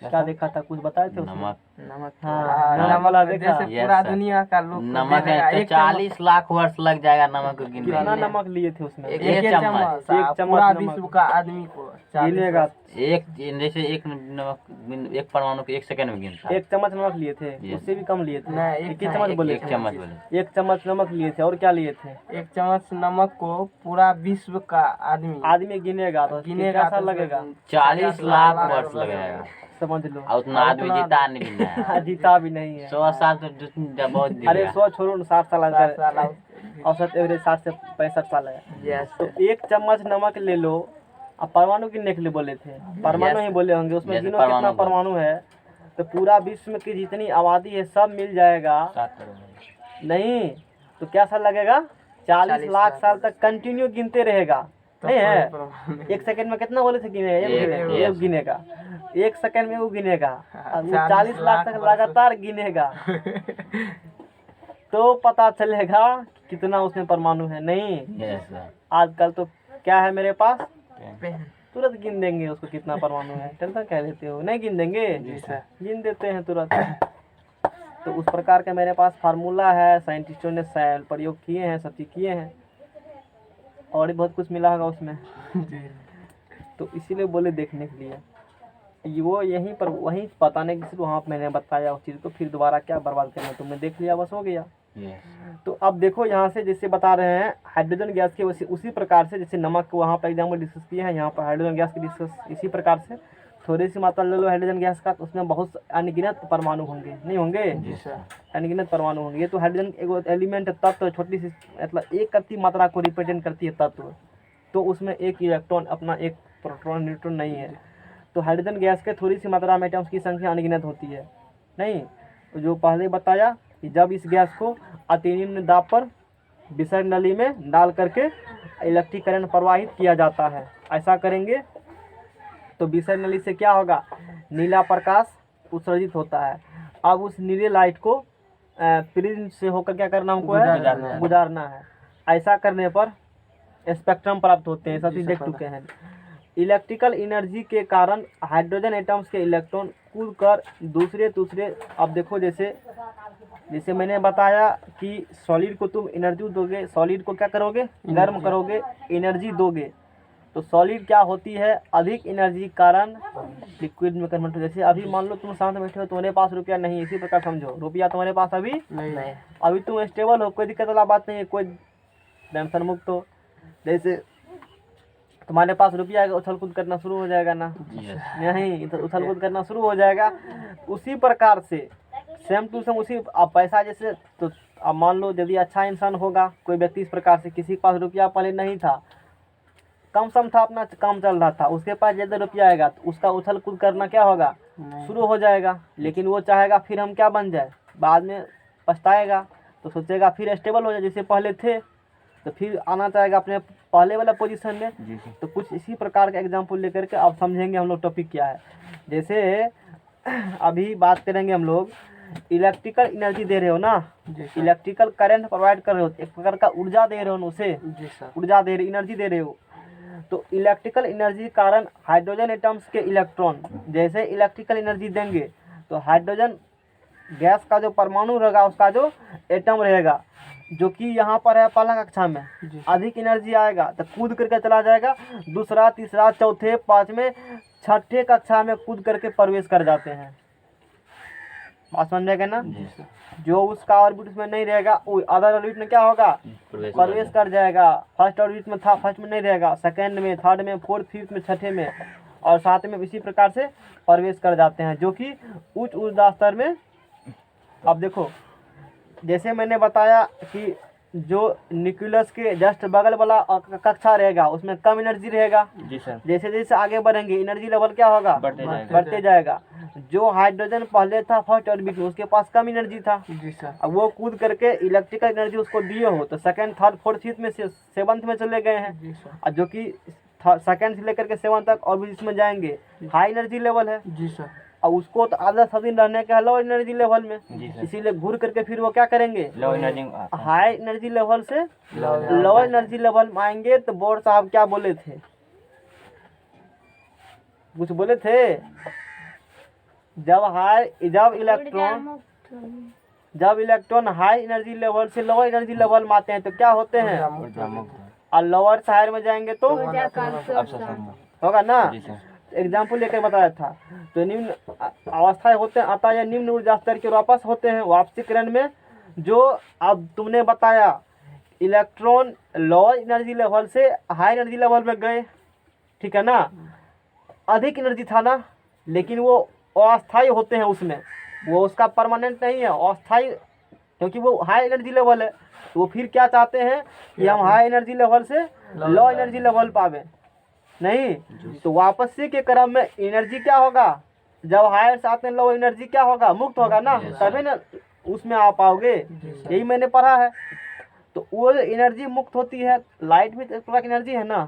क्या देखा था, कुछ बताए थे उसमें? नमक। नमक। हाँ, नमक वाला देखा। जैसे पूरा दुनिया का लोग नमक है तो 40 लाख वर्ष लग जाएगा नमक को गिनने कितना में। नमक लिए थे उसमें? एक एक चम्मच, एक चम्मच पूरा नमक। विश्व का आदमी को 40 गिनेगा। एक जैसे एक नमक, एक परमाणु को 1 सेकंड में गिनता है। 1 चम्मच नमक लिए थे, Yes. उससे भी कम लिए थे। नहीं, एक ही चम्मच बोले एक थे। चम्मच बोले। 1 चम्मच नमक लिए थे, और क्या लिए थे? एक चम्मच नमक को पूरा विश्व का आदमी गिनेगा तो गिनेगा कैसा तो लगेगा? 40 लाख वर्ष लगेगा, समझ लो। और उतना आदमी जीता नहीं भी नहीं है। जीता भी नहीं है। 100 साल तो बहुत अरे दिया। 100 छोड़ो, 60 साल साल अगर औसत एवरेज 60 से 65 साल है। यस तो 1 चम्मच नमक ले लो। अब परमाणु गिनने के लिए बोले थे, परमाणु Yes. ही बोले होंगे, उसमें जैसे गिनो कितना परमाणु परमाणु है, तो पूरा विश्व की जितनी आबादी है सब मिल जाएगा। 7 करोड़। नहीं तो क्या साल लगेगा? 40 लाख साल तक कंटिन्यू गिनते रहेगा। नहीं है? 1 सेकंड में कितना बोले थे गिनेगा? एक गिनेगा। 1 सेकंड में वो गिनेगा, और वो 40 लाख तक लगातार गिनेगा। तो पता चलेगा कितना उसमें परमाणु है। नहीं, Yes, sir. आजकल तो क्या है मेरे पास, पेन। तुरंत गिन देंगे उसको कितना परमाणु है। टेंशन क्या लेते हो? नहीं गिन देंगे? गिन देते हैं तुरंत। तो उस प्रकार का मेरे पास फार्मूला है, साइंटिस्टों ने प्रयोग किए हैं, सब चीज़ किए हैं, और भी बहुत कुछ मिला होगा उसमें। तो इसीलिए बोले देखने के लिए, वो यहीं पर वहीं बताने की सिर्फ वहाँ मैंने बताया उस चीज़ को, फिर दोबारा क्या बर्बाद करना, तुमने देख लिया, बस हो गया। Yes. तो अब देखो यहाँ से जैसे बता रहे हैं हाइड्रोजन गैस के, उसी प्रकार से जैसे नमक को वहाँ पर एग्जाम्पल डिस्कस किए हैं, यहाँ पर हाइड्रोजन गैस की डिस्कस इसी प्रकार से। थोड़ी सी मात्रा ले लो हाइड्रोजन गैस का, तो उसमें बहुत अनगिनत परमाणु होंगे, नहीं होंगे? अनगिनत परमाणु होंगे। ये तो हाइड्रोजन एक एलिमेंट तत्व, छोटी सी मतलब एक करती मात्रा को रिप्रेजेंट करती है तत्व, तो उसमें एक इलेक्ट्रॉन अपना, एक प्रोटॉन न्यूट्रॉन नहीं है। तो हाइड्रोजन गैस के थोड़ी सी मात्रा में एटम्स की संख्या अनगिनत होती है। नहीं, तो जो पहले बताया कि जब इस गैस को अत्यधिक दाब पर विसर्ग नली में डाल करके इलेक्ट्रिक करंट प्रवाहित किया जाता है, ऐसा करेंगे तो विसर्ग नली से क्या होगा? नीला प्रकाश उत्सर्जित होता है। अब उस नीले लाइट को प्रिज्म से होकर क्या करना हमको है? गुजारना है। ऐसा करने पर स्पेक्ट्रम प्राप्त होते हैं, सब चीज़ देख चुके हैं। इलेक्ट्रिकल एनर्जी के कारण हाइड्रोजन एटम्स के इलेक्ट्रॉन कूद कर दूसरे अब देखो जैसे मैंने बताया कि सॉलिड को तुम एनर्जी दोगे, सॉलिड को क्या करोगे? गर्म करोगे, एनर्जी दोगे। तो सॉलिड क्या होती है? अधिक एनर्जी कारण लिक्विड में कन्वर्ट हो। जैसे अभी मान लो तुम साथ में बैठे हो, तुम्हारे पास रुपया नहीं, इसी प्रकार समझो, रुपया तुम्हारे पास अभी नहीं अभी तुम स्टेबल हो, कोई दिक्कत वाला बात नहीं है, कोई टेंशन मुक्त हो। जैसे तुम्हारे पास रुपया आएगा, उछल कूद करना शुरू हो जाएगा ना, नहीं तो उछल कूद करना शुरू हो जाएगा। उसी प्रकार से सेम टू सेम उसी, अब पैसा जैसे, तो अब मान लो यदि अच्छा इंसान होगा कोई व्यक्ति, इस प्रकार से किसी के पास रुपया पहले नहीं था, कम सम था, अपना काम चल रहा था, उसके पास ज़्यादा रुपया आएगा तो उसका उछल कूद करना क्या होगा, शुरू हो जाएगा। लेकिन वो चाहेगा फिर हम क्या बन जाए, बाद में पछताएगा, तो सोचेगा फिर स्टेबल हो जाए जैसे पहले थे, तो फिर आना चाहेगा अपने पहले वाला पोजीशन में। तो कुछ इसी प्रकार का एग्जांपल लेकर के अब समझेंगे हम लोग टॉपिक क्या है। जैसे अभी बात करेंगे हम लोग, इलेक्ट्रिकल एनर्जी दे रहे हो ना, इलेक्ट्रिकल करंट प्रोवाइड कर रहे हो, एक प्रकार का ऊर्जा दे रहे हो ना उसे, ऊर्जा दे रहे, एनर्जी दे रहे हो। तो इलेक्ट्रिकल एनर्जी के कारण हाइड्रोजन एटम्स के इलेक्ट्रॉन जैसे इलेक्ट्रिकल एनर्जी देंगे, तो हाइड्रोजन गैस का जो परमाणु रहेगा, उसका जो एटम रहेगा, जो कि यहाँ पर है पहला कक्षा में, अधिक एनर्जी आएगा तो कूद करके चला जाएगा, दूसरा तीसरा चौथे पाँचवें छठे कक्षा में कूद करके प्रवेश कर जाते हैं। बात समझ जाएगा ना। जो उसका ऑर्बिट में नहीं रहेगा वो अदर ऑर्बिट में क्या होगा, प्रवेश कर जाएगा। फर्स्ट ऑर्बिट में था, फर्स्ट में नहीं रहेगा, सेकंड में, थर्ड में, फोर्थ, फिफ्थ में, छठे में और सातवें में, इसी प्रकार से प्रवेश कर जाते हैं, जो कि उच्च ऊर्जा स्तर में। अब देखो, जैसे मैंने बताया कि जो न्यूक्लियस के जस्ट बगल वाला कक्षा रहेगा उसमें कम एनर्जी रहेगा। जी सर। जैसे जैसे आगे बढ़ेंगे एनर्जी लेवल क्या होगा, बढ़ते जाएगा। जो हाइड्रोजन पहले था फर्स्ट ऑर्बिट में, उसके पास कम एनर्जी था। जी सर। अब वो कूद करके इलेक्ट्रिकल एनर्जी उसको दिए हो तो सेकंड, थर्ड, फोर्थ, फिफ्थ में से सेवंथ में चले गए हैं। जी सर। और जो कि सेकंड से लेकर के सेवंथ तक और भी इसमें जाएंगे, हाई एनर्जी लेवल है। जी सर। और उसको तो आधा सब दिन रहने का है लो एनर्जी लेवल में, जी सर। इसीलिए घूर करके फिर वो क्या करेंगे, low energy high energy level से लो एनर्जी लेवल में आएंगे। तो बोर्ड साहब क्या बोले थे, कुछ बोले थे, जब इलेक्ट्रॉन हाई एनर्जी लेवल से लो एनर्जी लेवल में आते हैं तो क्या होते हैं, और लोअर हायर में जाएंगे तो होगा ना। जी सर। एग्जाम्पल लेकर बताया था। तो निम्न अवस्थाएं होते हैं अतः या निम्न ऊर्जा स्तर के वापस होते हैं वापसीकरण में। जो अब तुमने बताया इलेक्ट्रॉन लोअर एनर्जी लेवल से हाई एनर्जी लेवल में गए, ठीक है ना, अधिक एनर्जी था ना, लेकिन वो अस्थायी होते हैं उसमें, वो उसका परमानेंट नहीं है, अस्थायी, क्योंकि वो हाई एनर्जी लेवल है। तो वो फिर क्या चाहते हैं कि हम हाई एनर्जी लेवल से लो एनर्जी लेवल पावे, नहीं तो वापसी के क्रम में एनर्जी क्या होगा, जब हायर से आते हैं लो एनर्जी क्या होगा, मुक्त होगा ना, तभी ना उसमें आ पाओगे। यही मैंने पढ़ा है। तो वो जो एनर्जी मुक्त होती है, लाइट भी एक प्रकार की एनर्जी है ना,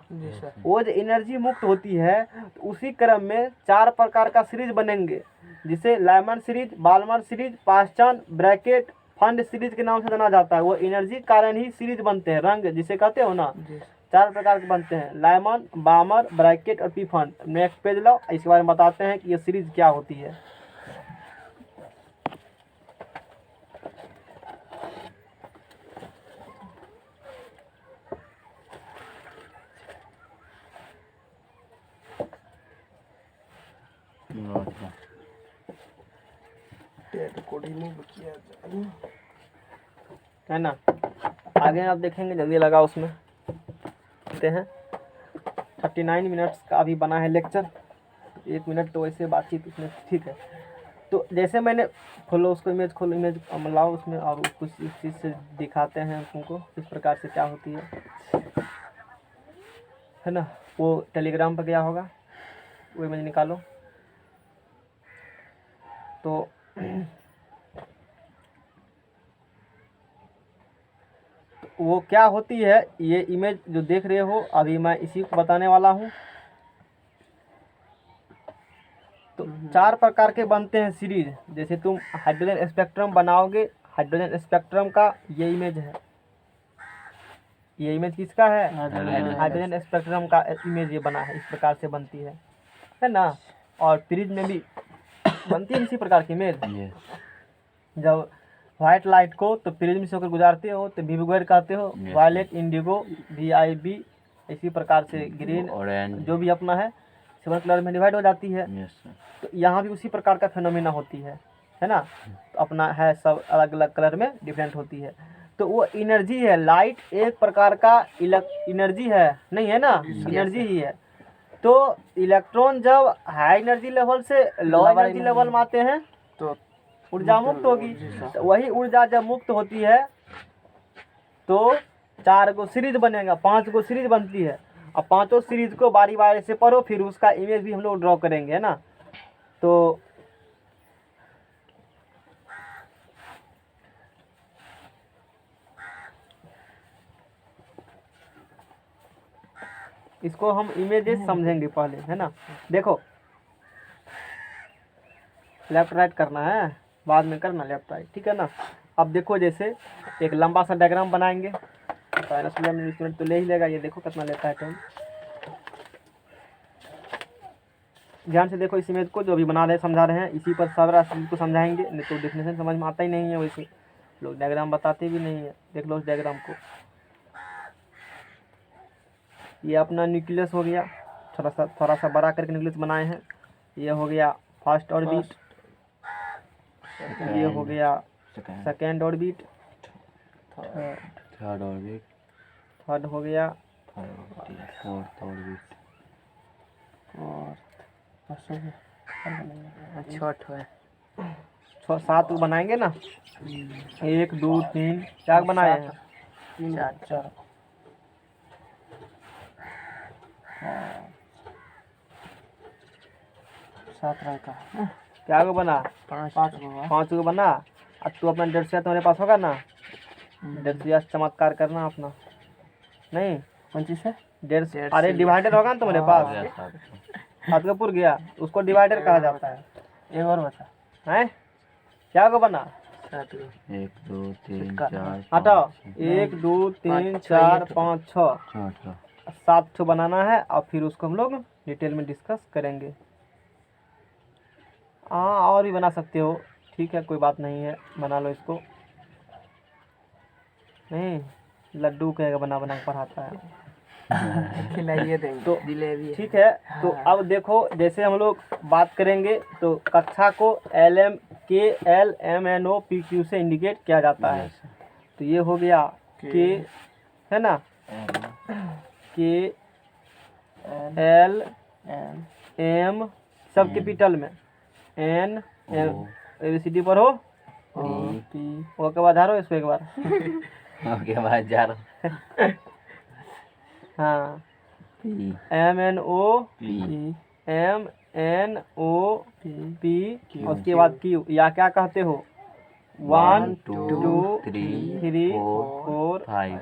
वो जो एनर्जी मुक्त होती है तो उसी क्रम में 4 प्रकार का सीरीज बनेंगे, जिसे Lyman series, Balmer series, Paschen, Brackett, Pfund series के नाम से जाना जाता है। वो एनर्जी कारण ही सीरीज बनते हैं, रंग जिसे कहते हो ना, 4 प्रकार के बनते हैं, लाइमन, बामर, ब्रैकेट और पी फंड। नेक्स्ट पेज लो, इसके बारे में बताते हैं कि ये सीरीज क्या होती है। है ना, आगे आप देखेंगे जल्दी लगा उसमें हैं। 39 मिनट्स का अभी बना है लेक्चर, 1 मिनट तो वैसे बातचीत उसमें ठीक है। तो जैसे मैंने खोलो उसको, इमेज खोलो, इमेज लाओ उसमें और कुछ इस चीज़ से दिखाते हैं तुमको किस प्रकार से क्या होती है ना। वो टेलीग्राम पर गया होगा, वो इमेज निकालो। तो वो क्या होती है, ये इमेज जो देख रहे हो अभी मैं इसी को बताने वाला हूँ। तो 4 प्रकार के बनते हैं सीरीज। जैसे तुम हाइड्रोजन स्पेक्ट्रम बनाओगे, हाइड्रोजन स्पेक्ट्रम का ये इमेज है, ये इमेज किसका है, हाइड्रोजन स्पेक्ट्रम का इमेज ये बना है, इस प्रकार से बनती है ना। और फ्रिज में भी बनती है इसी प्रकार की इमेज। जब व्हाइट लाइट को तो प्रिज्म से होकर गुजारते हो तो विवग्वायर कहते हो, वायलेट, इंडिगो, VIB, इसी प्रकार से ग्रीन, जो भी अपना है 7 कलर में डिवाइड हो जाती है। तो यहाँ भी उसी प्रकार का फिनोमेना होती है ना। तो अपना है सब अलग अलग कलर में डिफरेंट होती है। तो वो एनर्जी है। लाइट एक प्रकार का एनर्जी है, नहीं है ना, एनर्जी ही है। तो इलेक्ट्रॉन जब हाई एनर्जी लेवल से लो एनर्जी लेवल में आते हैं तो ऊर्जा मुक्त होगी। तो वही ऊर्जा जब मुक्त होती है तो 4 गो सीरीज बनेगा, 5 गो सीरीज बनती है। अब पांचों सीरीज को बारी बारी से पढ़ो, फिर उसका इमेज भी हम लोग ड्रॉ करेंगे, है ना। तो इसको हम इमेजेस समझेंगे पहले, है ना। देखो लेफ्ट राइट करना है, बाद में करना लेफ्ट राइट, ठीक है ना। अब देखो जैसे एक लंबा सा डायग्राम बनाएंगे, मिनट तो ले ही लेगा, ये देखो कितना लेता है टाइम। ध्यान से देखो इस इमेज को, जो भी बना रहे समझा रहे हैं, इसी पर सारा चीज को समझाएंगे, नहीं तो देखने से समझ में आता ही नहीं है। वैसे लोग डायग्राम बताते भी नहीं है। देख लो उस डायग्राम को। ये अपना न्यूक्लियस हो गया, थोड़ा सा बड़ा करके न्यूक्लियस बनाए हैं। ये हो गया फर्स्ट ऑर्बिट, ये हो गया second orbit, third orbit, third हो गया, फोर्थ ऑर्बिट, और छठ है 6-7 बनाएंगे ना। 1 2 3 4 बनाए हैं। 4 7 रंग का क्या गो बना? 5 गो 5 गो बना। अब तू अपना 150 तुम्हारे पास होगा ना, 150 चमत्कार करना अपना। नहीं 25 है 150, अरे डिवाइडर होगा ना तुम्हारे पास, हाथ का पुर गया, उसको डिवाइडर कहा जाता है। एक और बता हैं क्या गो बना? 7 गो 1 2 3 4 हटाओ, 1 2 3 4 5 6 7 ठो बनाना है। और फिर उसको हम लोग डिटेल में डिस्कस करेंगे। हाँ और भी बना सकते हो, ठीक है, कोई बात नहीं है, बना लो इसको। नहीं लड्डू कहेगा बना बना के पढ़ाता है। खिलाइए देंगे तो जिलेबी ठीक है। तो अब देखो जैसे हम लोग बात करेंगे तो कक्षा को LMNO PQ से इंडिकेट किया जाता है। तो ये हो गया के, है ना, KLM सब कैपिटल में, N ABCD पर हो, ओके बाद हारो इसको एक बार। ओके बाद जा रहा हाँ P MNOP उसके बाद Q, या क्या कहते हो 1 2 3 4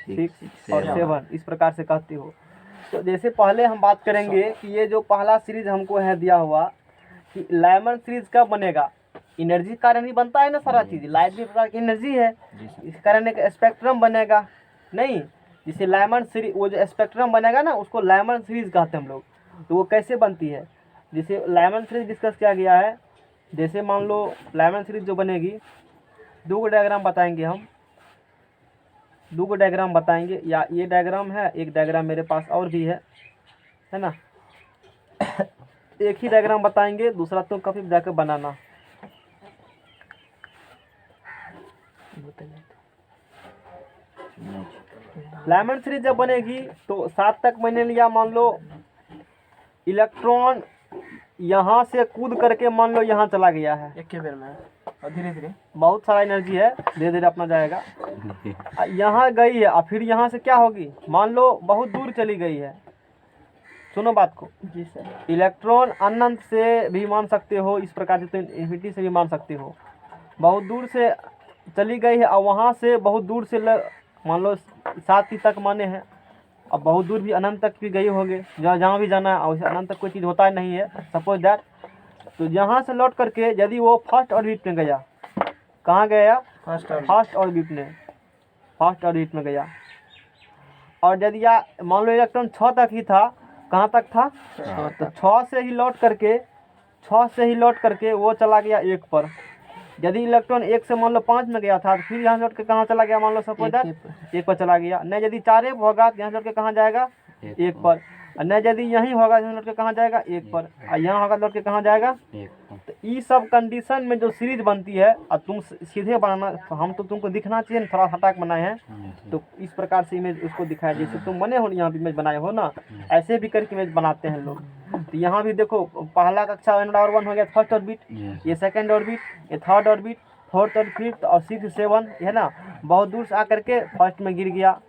6 और 7, इस प्रकार से कहते हो। तो जैसे पहले हम बात करेंगे कि ये जो पहला सीरीज हमको है दिया हुआ कि लाइमन सीरीज कब बनेगा, एनर्जी कारण ही बनता है ना सारा चीज। लाइट भी प्रकार की एनर्जी है, इस कारण एक स्पेक्ट्रम बनेगा। नहीं जिसे लाइमन सीरीज, वो जो स्पेक्ट्रम बनेगा ना उसको लाइमन सीरीज कहते हैं हम लोग। तो वो कैसे बनती है, जिसे लाइमन सीरीज डिस्कस किया गया है। जैसे मान लो लाइमन सीरीज जो बनेगी, 2 डायग्राम बताएंगे हम, 2 डायग्राम बताएंगे, या ये डायग्राम है, एक डायग्राम मेरे पास और भी है ना। एक ही डायग्राम बताएंगे, दूसरा तो कभी जाकर बनाना। लाइमन सीरीज जब बनेगी तो 7 तक मैंने लिया, मान लो इलेक्ट्रॉन यहाँ से कूद करके मान लो यहाँ चला गया है, एक के बेर में और धीरे धीरे बहुत सारा एनर्जी है, धीरे धीरे अपना जाएगा। यहाँ गई है और फिर यहाँ से क्या होगी, मान लो बहुत दूर चली गई है। सुनो बात को, जी सर। इलेक्ट्रॉन अनंत से भी मान सकते हो, इस प्रकार से तो इन्फिनिटी से भी मान सकते हो। बहुत दूर से चली गई है और वहाँ से बहुत दूर से मान लो 7 तक माने हैं, अब बहुत दूर भी अनंत तक भी गई होगी, जहाँ भी जाना है। और अनंत तक कोई चीज़ होता नहीं है, सपोज दैट। तो यहाँ से लौट करके यदि वो फर्स्ट ऑर्बिट में गया, कहाँ गया, फर्स्ट ऑर्बिट में, फर्स्ट ऑर्बिट में गया। और यदि मान लो इलेक्ट्रॉन 6 तक ही था, कहाँ तक था, तो 6 से ही लौट करके वो चला गया 1 पर। यदि इलेक्ट्रॉन 1 से मान लो 5 में गया था, तो फिर यहाँ से लौट के कहाँ चला गया, मान लो सपोज दैट 1 पर चला गया। नहीं यदि 4 होगा तो यहाँ से लौट के कहाँ जाएगा, 1 पर। और नहीं यदि यहीं होगा तो लौट के कहाँ जाएगा 1 पर, और यहाँ होगा लौट के कहाँ जाएगा। तो ये सब कंडीशन में जो सीरीज बनती है, और तुम सीधे बनाना, तो हम तो तुमको दिखना चाहिए ना, थोड़ा हटा के बनाए हैं, तो इस प्रकार से इमेज उसको दिखाया, जैसे तुम बने हो यहाँ भी इमेज बनाए हो ना, ऐसे भी करके इमेज बनाते हैं लोग। तो यहाँ भी देखो, पहला कक्षा और 1 हो गया फर्स्ट ऑर्बिट, ये सेकंड ऑर्बिट, ये थर्ड ऑर्बिट, फोर्थ और फिफ्थ और 6 7 है ना, बहुत दूर से आकर के फर्स्ट में गिर गया,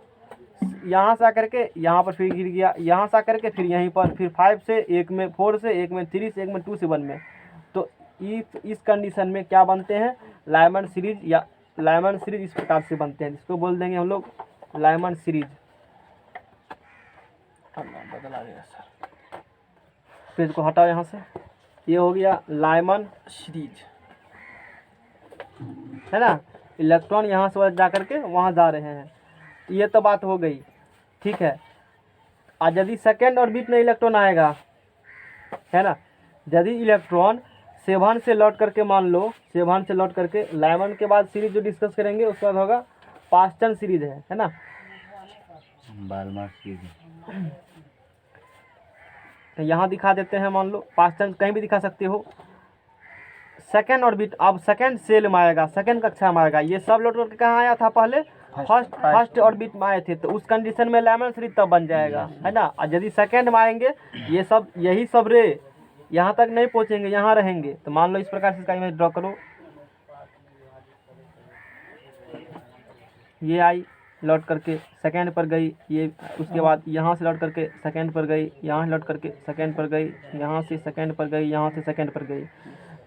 यहाँ से आकर के यहाँ पर फिर गिर गया, यहाँ से आकर के फिर यहीं पर, फिर 5 से 1 में, 4 से 1 में, 3 से 1 में, 2 से 1 में। तो इस कंडीशन में क्या बनते हैं, लाइमन सीरीज, या लाइमन सीरीज इस प्रकार से बनते हैं, जिसको बोल देंगे हम लोग लाइमन सीरीज। बदला गया सर, पेज को हटाओ यहाँ से, ये हो गया लाइमन सीरीज है ना, इलेक्ट्रॉन यहाँ से जा करके वहाँ जा रहे हैं, ये तो बात हो गई, ठीक है। और यदि सेकेंड ऑर्बिट में इलेक्ट्रॉन आएगा, है ना, यदि इलेक्ट्रॉन 7 से लौट करके, मान लो 7 से लौट करके, लाइमन के बाद सीरीज जो डिस्कस करेंगे उसके बाद होगा पास्टन सीरीज, है ना, बाल्मर सीरीज। तो यहाँ दिखा देते हैं, मान लो पास्टन कहीं भी दिखा सकते हो। सेकेंड ऑर्बिट अब सेकेंड सेल में आएगा, सेकेंड कक्षा में आएगा, ये सब लौट करके कहाँ आया था पहले, फर्स्ट ऑर्बिट में आए थे, तो उस कंडीशन में लाइमन सीरीज तब बन जाएगा, है ना। और यदि सेकेंड में आएंगे, ये सब यही सब रे यहाँ तक नहीं पहुँचेंगे, यहाँ रहेंगे, तो मान लो इस प्रकार से इसका इमेज ड्रॉ करो, ये आई लौट करके सेकेंड पर गई, ये उसके बाद यहाँ से लौट करके सेकेंड पर गई, यहाँ लौट करके सेकेंड पर गई, यहाँ से सेकेंड पर गई, यहाँ से सेकेंड पर गई।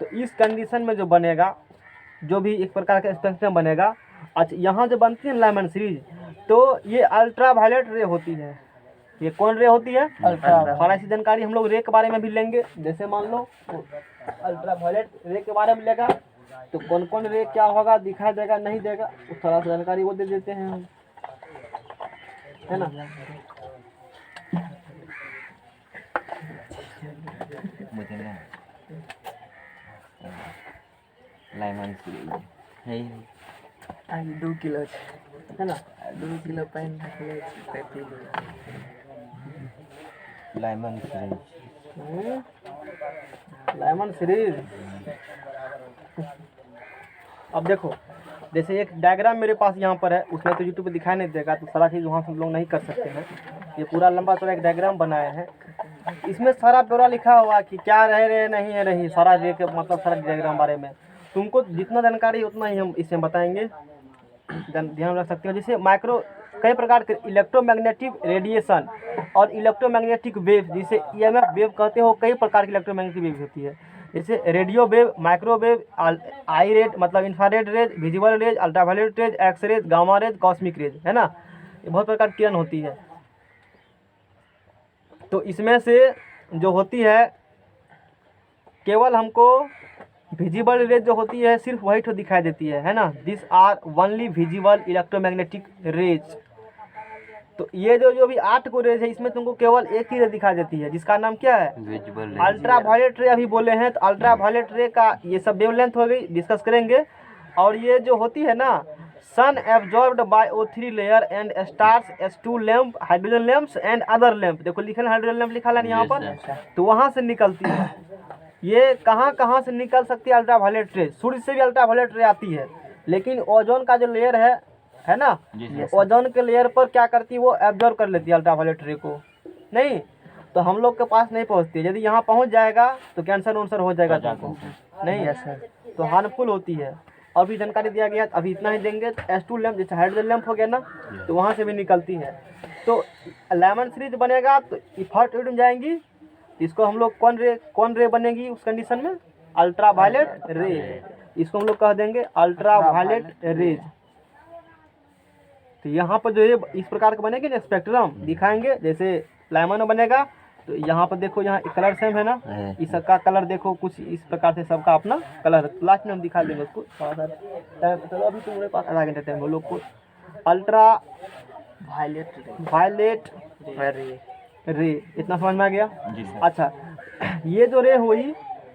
तो इस कंडीशन में जो बनेगा, जो भी एक प्रकार का स्पेक्ट्रम बनेगा, अच्छा यहाँ जो बनती है लाइमन सीरीज, तो ये अल्ट्रा वायलेट रे होती है। ये कौन रे होती है, अल्ट्रा। और ऐसी जानकारी हम लोग रे के बारे में भी लेंगे, जैसे मान लो अल्ट्रा वायलेट रे के बारे में लेगा, तो कौन कौन रे क्या होगा, दिखाया जाएगा नहीं देगा, उस थोड़ा सा जानकारी वो दे देते हैं हम, है ना। मुझे ना लाइमन सीरीज है, 2 किलो है ना, 2 किलो पानी रखले लाइमन सीरीज। Lyman series. अब देखो, जैसे एक डायग्राम मेरे पास यहाँ पर है, उसमें तो यूट्यूब पे दिखाई नहीं देगा, तो सारा चीज़ वहाँ से हम लोग नहीं कर सकते हैं। ये पूरा लंबा चौड़ा एक डायग्राम बनाया है, इसमें सारा ब्यौरा लिखा हुआ कि क्या रह रहे नहीं है रही, सारा रे के मतलब सारा डायग्राम बारे में तुमको जितना जानकारी है उतना ही हम इसमें बताएंगे, ध्यान रख सकते हो। जैसे माइक्रो कई प्रकार के इलेक्ट्रोमैग्नेटिक रेडिएशन और इलेक्ट्रोमैग्नेटिक वेव, जिसे ईएमएफ वेव कहते हो, कई प्रकार की इलेक्ट्रोमैग्नेटिक वेव होती है, जैसे रेडियो वेव, माइक्रोवेव, आई रेड मतलब infrared rays, visible rays, ultraviolet rays, X rays, gamma rays, cosmic rays, है ना, ये बहुत प्रकार की किरण होती है। तो इसमें से जो होती है, केवल हमको विजिबल रेज जो होती है सिर्फ वही तो दिखाई देती है ना, this are only visible electromagnetic rays. तो ये जो भी 8 को रेज है, इसमें तुमको केवल एक ही रे दिखाई देती है, जिसका नाम क्या है, विजिबल अल्ट्रा वायलेट रे। अभी बोले हैं, तो अल्ट्रा वायलेट रे का ये सब वेवलेंथ हो गई, डिस्कस करेंगे। और ये जो होती है ना, sun absorbed by O3 layer and stars S2 lamp, hydrogen lamps and other lamp, देखो लिखा हाइड्रोजन लैंप लिखा है यहाँ पर, तो वहाँ से निकलती है। ये कहाँ से निकल सकती है अल्ट्रा वायलेट रे, सूर्य से भी अल्ट्रा वायलेट रे आती है, लेकिन ओजोन का जो लेयर है ना, ओजोन के लेयर पर क्या करती है, वो एब्जॉर्ब कर लेती है अल्ट्रा वायलेट रे को, नहीं तो हम लोग के पास नहीं पहुंचती है। यदि यहाँ पहुंच जाएगा तो कैंसर वंसर हो जाएगा तुमको, नहीं है सर, तो हार्मफुल होती है। और भी जानकारी दिया गया, अभी इतना ही देंगे। S2 लैंप जैसे हाइड्रोजन लैंप हो गया ना, तो वहाँ से भी निकलती है। तो लाइमन सीरीज बनेगा तो इफर्ट में जाएंगी, इसको हम लोग कौन रे बनेगी उस कंडीशन में, अल्ट्रा वायलेट रे, इसको हम लोग कह देंगे अल्ट्रा वायलेट रेज। तो यहाँ पर जो ये इस प्रकार का बनेगी ना स्पेक्ट्रम दिखाएंगे, जैसे लाइमन में बनेगा, तो यहाँ पर देखो, यहाँ कलर सेम है ना, इसका कलर देखो कुछ इस प्रकार से, सबका अपना कलर, लास्ट में हम दिखा देंगे उसको थोड़ा सा टाइम। चलो अभी तुम्हारे पास आधा घंटे टाइम, वो लोग को अल्ट्रा वायलेट रे, इतना समझ में आ गया। अच्छा, ये जो रे हुई,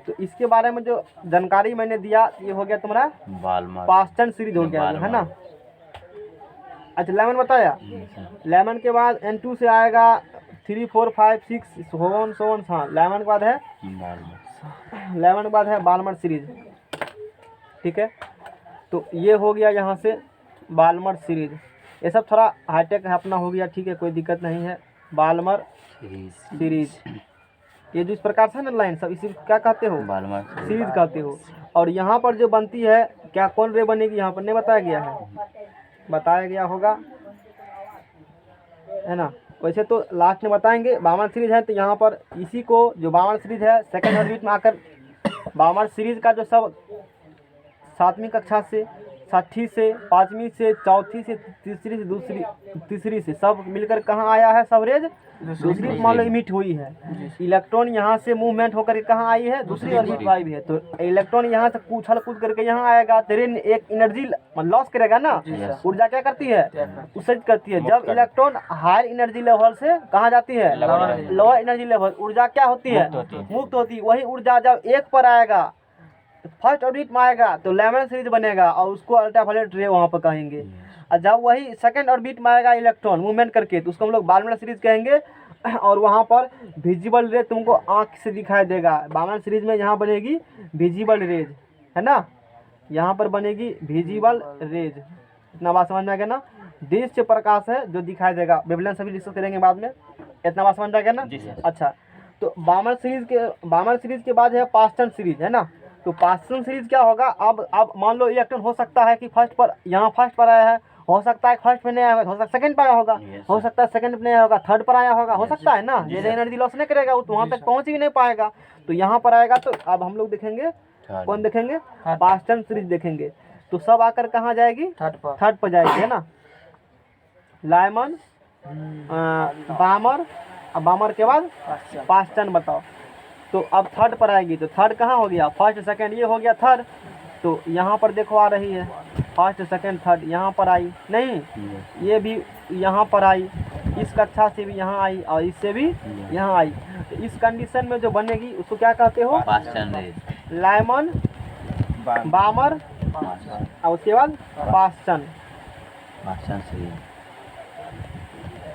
तो इसके बारे में जो जानकारी मैंने दिया, ये हो गया तुम्हारा पास्टन सीरीज हो गया, है ना। अच्छा, लेमन बताया, लेमन के बाद N2 से आएगा 3 4 5 6 so on हाँ 11 के बाद है बालमर 11 के बाद है बालमर सीरीज। ठीक है, तो ये हो गया यहाँ से बालमर सीरीज। ये सब थोड़ा हाईटेक है अपना हो गया, ठीक है, कोई दिक्कत नहीं है। बालमर सीरीज ये जो इस प्रकार से ना लाइन सब इसी क्या कहते हो, बालमर सीरीज कहते हो। और यहाँ पर जो बनती है क्या कौन रे बनेगी, यहाँ पर नहीं बताया गया है, बताया गया होगा है ना। वैसे तो लास्ट में बताएंगे। बामर सीरीज है तो यहाँ पर इसी को जो बामर सीरीज है सेकंड ऑर्बिट में आकर बामर सीरीज का जो सब 7वीं कक्षा से 6ठी से 5वीं से 4थी से तीसरी से सब मिलकर कहाँ आया है, सब रेज दूसरी मान लो इमिट हुई है। इलेक्ट्रॉन यहाँ से मूवमेंट होकर के कहाँ आई है, दूसरी ऑर्बिट पर आई है। तो इलेक्ट्रॉन यहाँ से उछल कूद करके यहाँ आएगा, तेरे एक एनर्जी लॉस करेगा ना, ऊर्जा क्या करती है, उत्सर्जित करती है। जब इलेक्ट्रॉन हायर एनर्जी लेवल से कहाँ जाती है, लोअर एनर्जी लेवल, ऊर्जा क्या होती है, मुक्त होती है। वही ऊर्जा जब एक पर आएगा फर्स्ट ऑर्बिट में आएगा तो लेमन सीरीज बनेगा और उसको अल्ट्रावायलेट रे वहाँ पर कहेंगे। और जब वही सेकंड ऑर्बिट में आएगा इलेक्ट्रॉन मूवमेंट करके तो उसको हम लोग बालमर सीरीज कहेंगे। और वहाँ पर विजिबल रे तुमको आँख से दिखाई देगा। बालमर सीरीज में यहाँ बनेगी विजिबल रेज, है ना, यहाँ पर बनेगी विजिबल रेज। इतना बात समझ में आ गया ना। दृश्य प्रकाश है जो दिखाई देगा, वेवलेंथ सभी डिस्कस करेंगे बाद में। इतना बात समझ में आ गया ना। अच्छा, तो बामर सीरीज के बाद है पास्टन सीरीज, है ना। तो पास्टन सीरीज क्या होगा, अब मान लो इलेक्ट्रॉन हो सकता है कि फर्स्ट पर यहाँ फर्स्ट पर आया है, हो सकता है फर्स्ट पे नहीं आया होगा, हो सकता है सेकंड पर आया होगा, हो सकता है सेकंड पे नहीं आया होगा, थर्ड पर आया होगा, हो सकता है ना। जैसे एनर्जी लॉस नहीं करेगा वो तो वहाँ तक पहुँच ही नहीं पाएगा। तो यहाँ पर आएगा तो अब हम लोग देखेंगे कौन देखेंगे, पास्टन सीरीज देखेंगे। तो सब आकर कहाँ जाएगी, थर्ड पर जाएगी, है ना। लाइमन बामर, अब बामर के बाद पास्टन बताओ। तो अब थर्ड पर आएगी तो थर्ड कहाँ हो गया, फर्स्ट सेकंड, ये हो गया थर्ड। तो यहाँ पर देखो आ रही है फर्स्ट सेकंड थर्ड, यहाँ पर आई नहीं, ये भी यहाँ पर आई, इस कक्षा से भी यहाँ आई और इससे भी यहाँ आई। तो इस कंडीशन में जो बनेगी उसको क्या कहते हो, लाइमन बामर और उसके बाद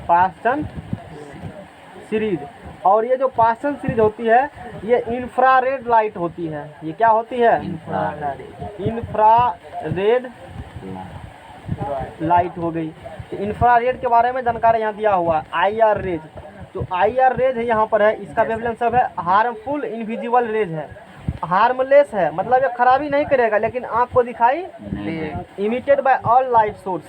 पास्टन सीरीज। और ये जो पास्टन सीरीज होती है ये इंफ्रारेड लाइट होती है। ये क्या होती है, इंफ्रारेड लाइट हो गई। तो इंफ्रारेड के बारे में जानकारी यहाँ दिया हुआ है, IR रेज। तो IR रेज है यहाँ पर है, इसका वेवलेंथ सब है हार्मफुल इनविजिबल रेज है, हार्मलेस है, मतलब ये खराबी नहीं करेगा लेकिन आँख को दिखाई, emitted by all light source.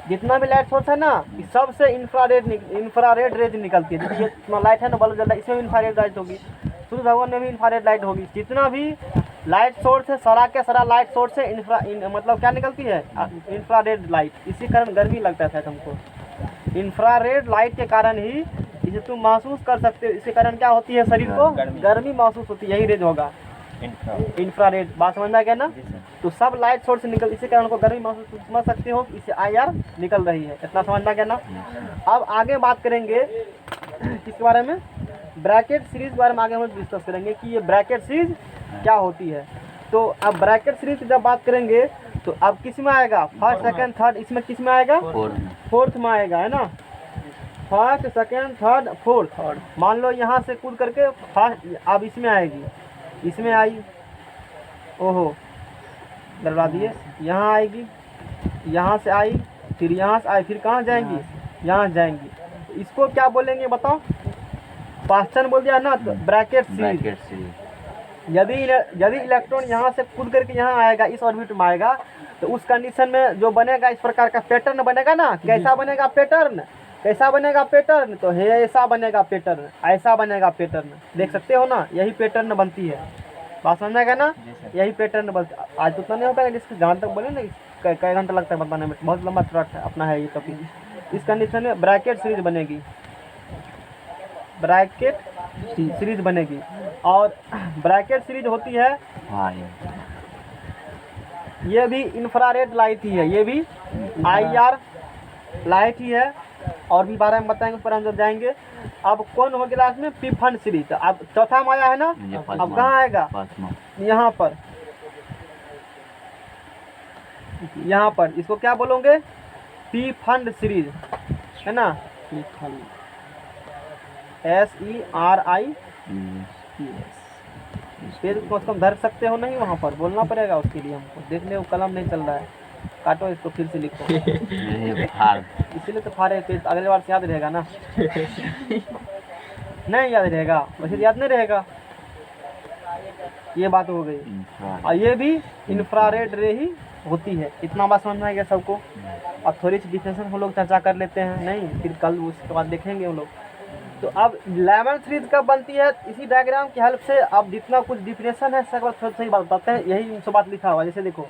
जितना भी लाइट सोर्स है ना सबसे इंफ्रारेड रेज निकलती है। जैसे ये लाइट है ना बल्ब जल रहा है, इसमें भी इंफ्रारेड लाइट होगी, सूर्य भगवान में भी इंफ्रारेड लाइट होगी। जितना भी लाइट सोर्स है सारा के सारा लाइट सोर्स से मतलब क्या निकलती है, इंफ्रारेड लाइट। इसी कारण गर्मी लगता है तुमको। इंफ्रारेड लाइट के कारण ही इसे तुम महसूस कर सकते हो, इसके कारण क्या होती है, शरीर को गर्मी महसूस होती है, यही रेज होगा इंफ्रारेड। बात समझ में आ गया ना। तो सब लाइट सोर्स से निकल, इसी कारण को गर्मी महसूस समझ सकते हो, इसे IR निकल रही है। इतना समझ में आ गया ना। अब आगे बात करेंगे किसके बारे में, ब्रैकेट सीरीज के बारे में आगे हम डिस्कस करेंगे कि ये ब्रैकेट सीरीज क्या होती है। तो अब ब्रैकेट सीरीज जब बात करेंगे तो अब किस में आएगा, फर्स्ट सेकंड थर्ड, इसमें किस में आएगा, फोर्थ में आएगा, है ना। First second third fourth. मान लो यहाँ से कूद करके फर्स्ट, अब इसमें आएगी, इसमें आई, ओहो डरवा दिए, यहाँ आएगी, यहाँ से आई, फिर यहाँ से आई, फिर कहाँ जाएंगी, यहाँ जाएंगी। इसको क्या बोलेंगे बताओ, पास्टन बोल दिया ना। तो ब्रैकेट सीरीज। यदि इलेक्ट्रॉन यहाँ से कूद करके यहाँ आएगा, इस ऑर्बिट में आएगा, तो उस कंडीशन में जो बनेगा इस प्रकार का पैटर्न बनेगा ना। कैसा बनेगा पैटर्न, कैसा बनेगा पैटर्न, तो है ऐसा बनेगा पैटर्न, ऐसा बनेगा पैटर्न। देख सकते हो ना, यही पैटर्न बनती है। बात समझ आएगा ना, यही पैटर्न बनती। आज तो उतना नहीं हो पाएगा जिसको जहाँ तक बोले ना कई घंटा लगता है बताने में, बहुत लंबा थ्रेड है अपना है ये टॉपिक। इस कंडीशन में ब्रैकेट सीरीज बनेगी, ब्रैकेट सीरीज बनेगी। और ब्रैकेट सीरीज होती है, ये भी इंफ्रारेड लाइट ही है, ये भी IR लाइट ही है। और भी बारे में बताएंगे, उस पर हम जब जाएंगे। अब कौन हो क्लास में, पिफन सीरीज। अब चौथा में आया है ना, अब कहाँ आएगा, यहाँ पर, यहाँ पर। इसको क्या बोलोगे, पिफन सीरीज, है ना। SERI पेज को कम धर सकते हो नहीं, वहाँ पर बोलना पड़ेगा उसके लिए हमको। देखने को कलम नहीं चल रहा है, काटो इसको फिर से लिखो। इसीलिए तो फाड़े पेज, अगले बार से याद रहेगा ना। नहीं याद रहेगा, वैसे याद नहीं रहेगा। ये बात हो गई। और ये भी इंफ्रारेड रे ही होती है। इतना बात समझ में आ गया सबको। अब थोड़ी सी डिफिनेशन हम लोग चर्चा कर लेते हैं, नहीं फिर कल उसके बाद देखेंगे हम लोग। तो अब लेमन सीरीज कब बनती है, इसी डायग्राम की हेल्प से अब जितना कुछ डिफिनेशन है सब थोड़ी सही बात बताते हैं। यही सब बात लिखा हुआ है। जैसे देखो,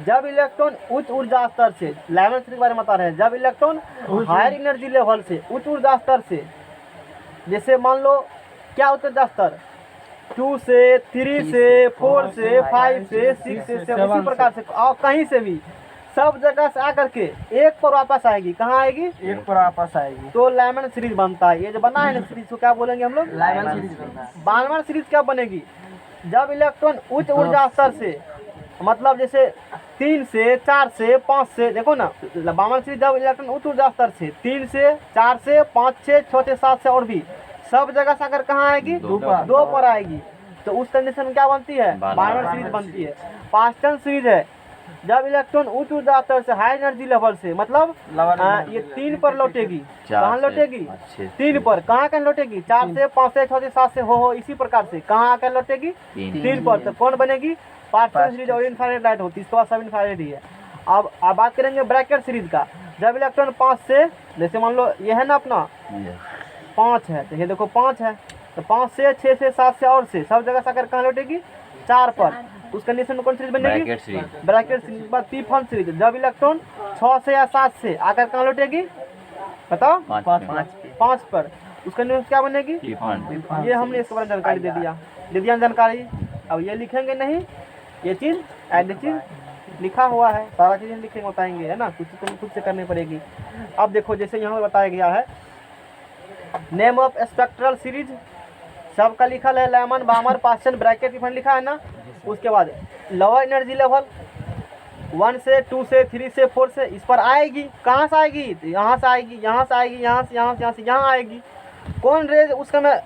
जब इलेक्ट्रॉन उच्च ऊर्जा स्तर से, लेमन सीरीज के बारे में बता रहे हैं, जब इलेक्ट्रॉन हायर एनर्जी लेवल से, उच्च ऊर्जा स्तर से, जैसे मान लो क्या उच्च ऊर्जा स्तर 2 से 3 से 4 से 5 से 6 से 7, इसी प्रकार से और कहीं से भी सब जगह से आकर के एक पर वापस आएगी। कहाँ आएगी? एक पर वापस आएगी तो लेमन सीरीज बनता है। ये जो बना है ना सीरीज को क्या बोलेंगे हम लोग? लेमन सीरीज बनता है। बालमर सीरीज क्या बनेगी? जब इलेक्ट्रॉन उच्च ऊर्जा स्तर से, मतलब जैसे 3 से 4 से 5 से, देखो ना बालमर सीरीज जब इलेक्ट्रॉन उच्च ऊर्जा स्तर से 3 से 4 से 5 6 6 से 7 से और भी सब जगह से आकर कहाँ आएगी? 2 पर आएगी। तो उस कंडीशन में क्या बनती है? बालमर सीरीज बनती है। पास्टन सीरीज है, जब इलेक्ट्रॉन उच्च ऊर्जा स्तर से हाई एनर्जी लेवल से, मतलब ये 3 पर लौटेगी। कहाँ लौटेगी? 3 पर। कहाँ कहाँ लौटेगी? 4 से 5 से 6 से 7 से हो इसी प्रकार से कहाँ आकर लौटेगी? 3 पर। तो कौन बनेगी? Paschen series. और इंफ्रारेड लाइट होती है, इसके बाद सब इंफ्रारेड ही है। अब बात करेंगे ब्रैकेट सीरीज का। जब इलेक्ट्रॉन 5 से, जैसे मान लो ये है ना अपना 5 है, तो ये देखो 5 है, तो 5 से 6 से 7 से और से सब जगह से आकर कहाँ लौटेगी? 4 पर। उस कंडीशन में कौन सीरीज बनेगी? Brackett series. बाद पीफॉन सीरीज, जब इलेक्ट्रॉन 6 से या 7 से आकर कहाँ लौटेगी? बताओ? 5 पर। उस कंडीशन में क्या बनेगी? ये हमने इसके बारे में जानकारी दे दिया जानकारी। अब ये लिखेंगे नहीं, ये चीज़ एंड चीज लिखा हुआ है, सारा चीज़ लिखेंगे बताएंगे, है ना। कुछ तो खुद से करनी पड़ेगी। अब देखो जैसे यहाँ बताया गया है, नेम ऑफ स्पेक्ट्रल सीरीज सबका लिखल है, लेमन बामर पास्टन ब्रैकेट पीफॉन लिखा है ना। उसके बाद लोअर एनर्जी लेवल 1 से 2 से 3 से 4 से इस पर आएगी। कहाँ से आएगी? तो यहाँ से आएगी, यहाँ से आएगी, यहाँ से यहाँ से यहाँ से यहाँ आएगी। कौन रेज उस समय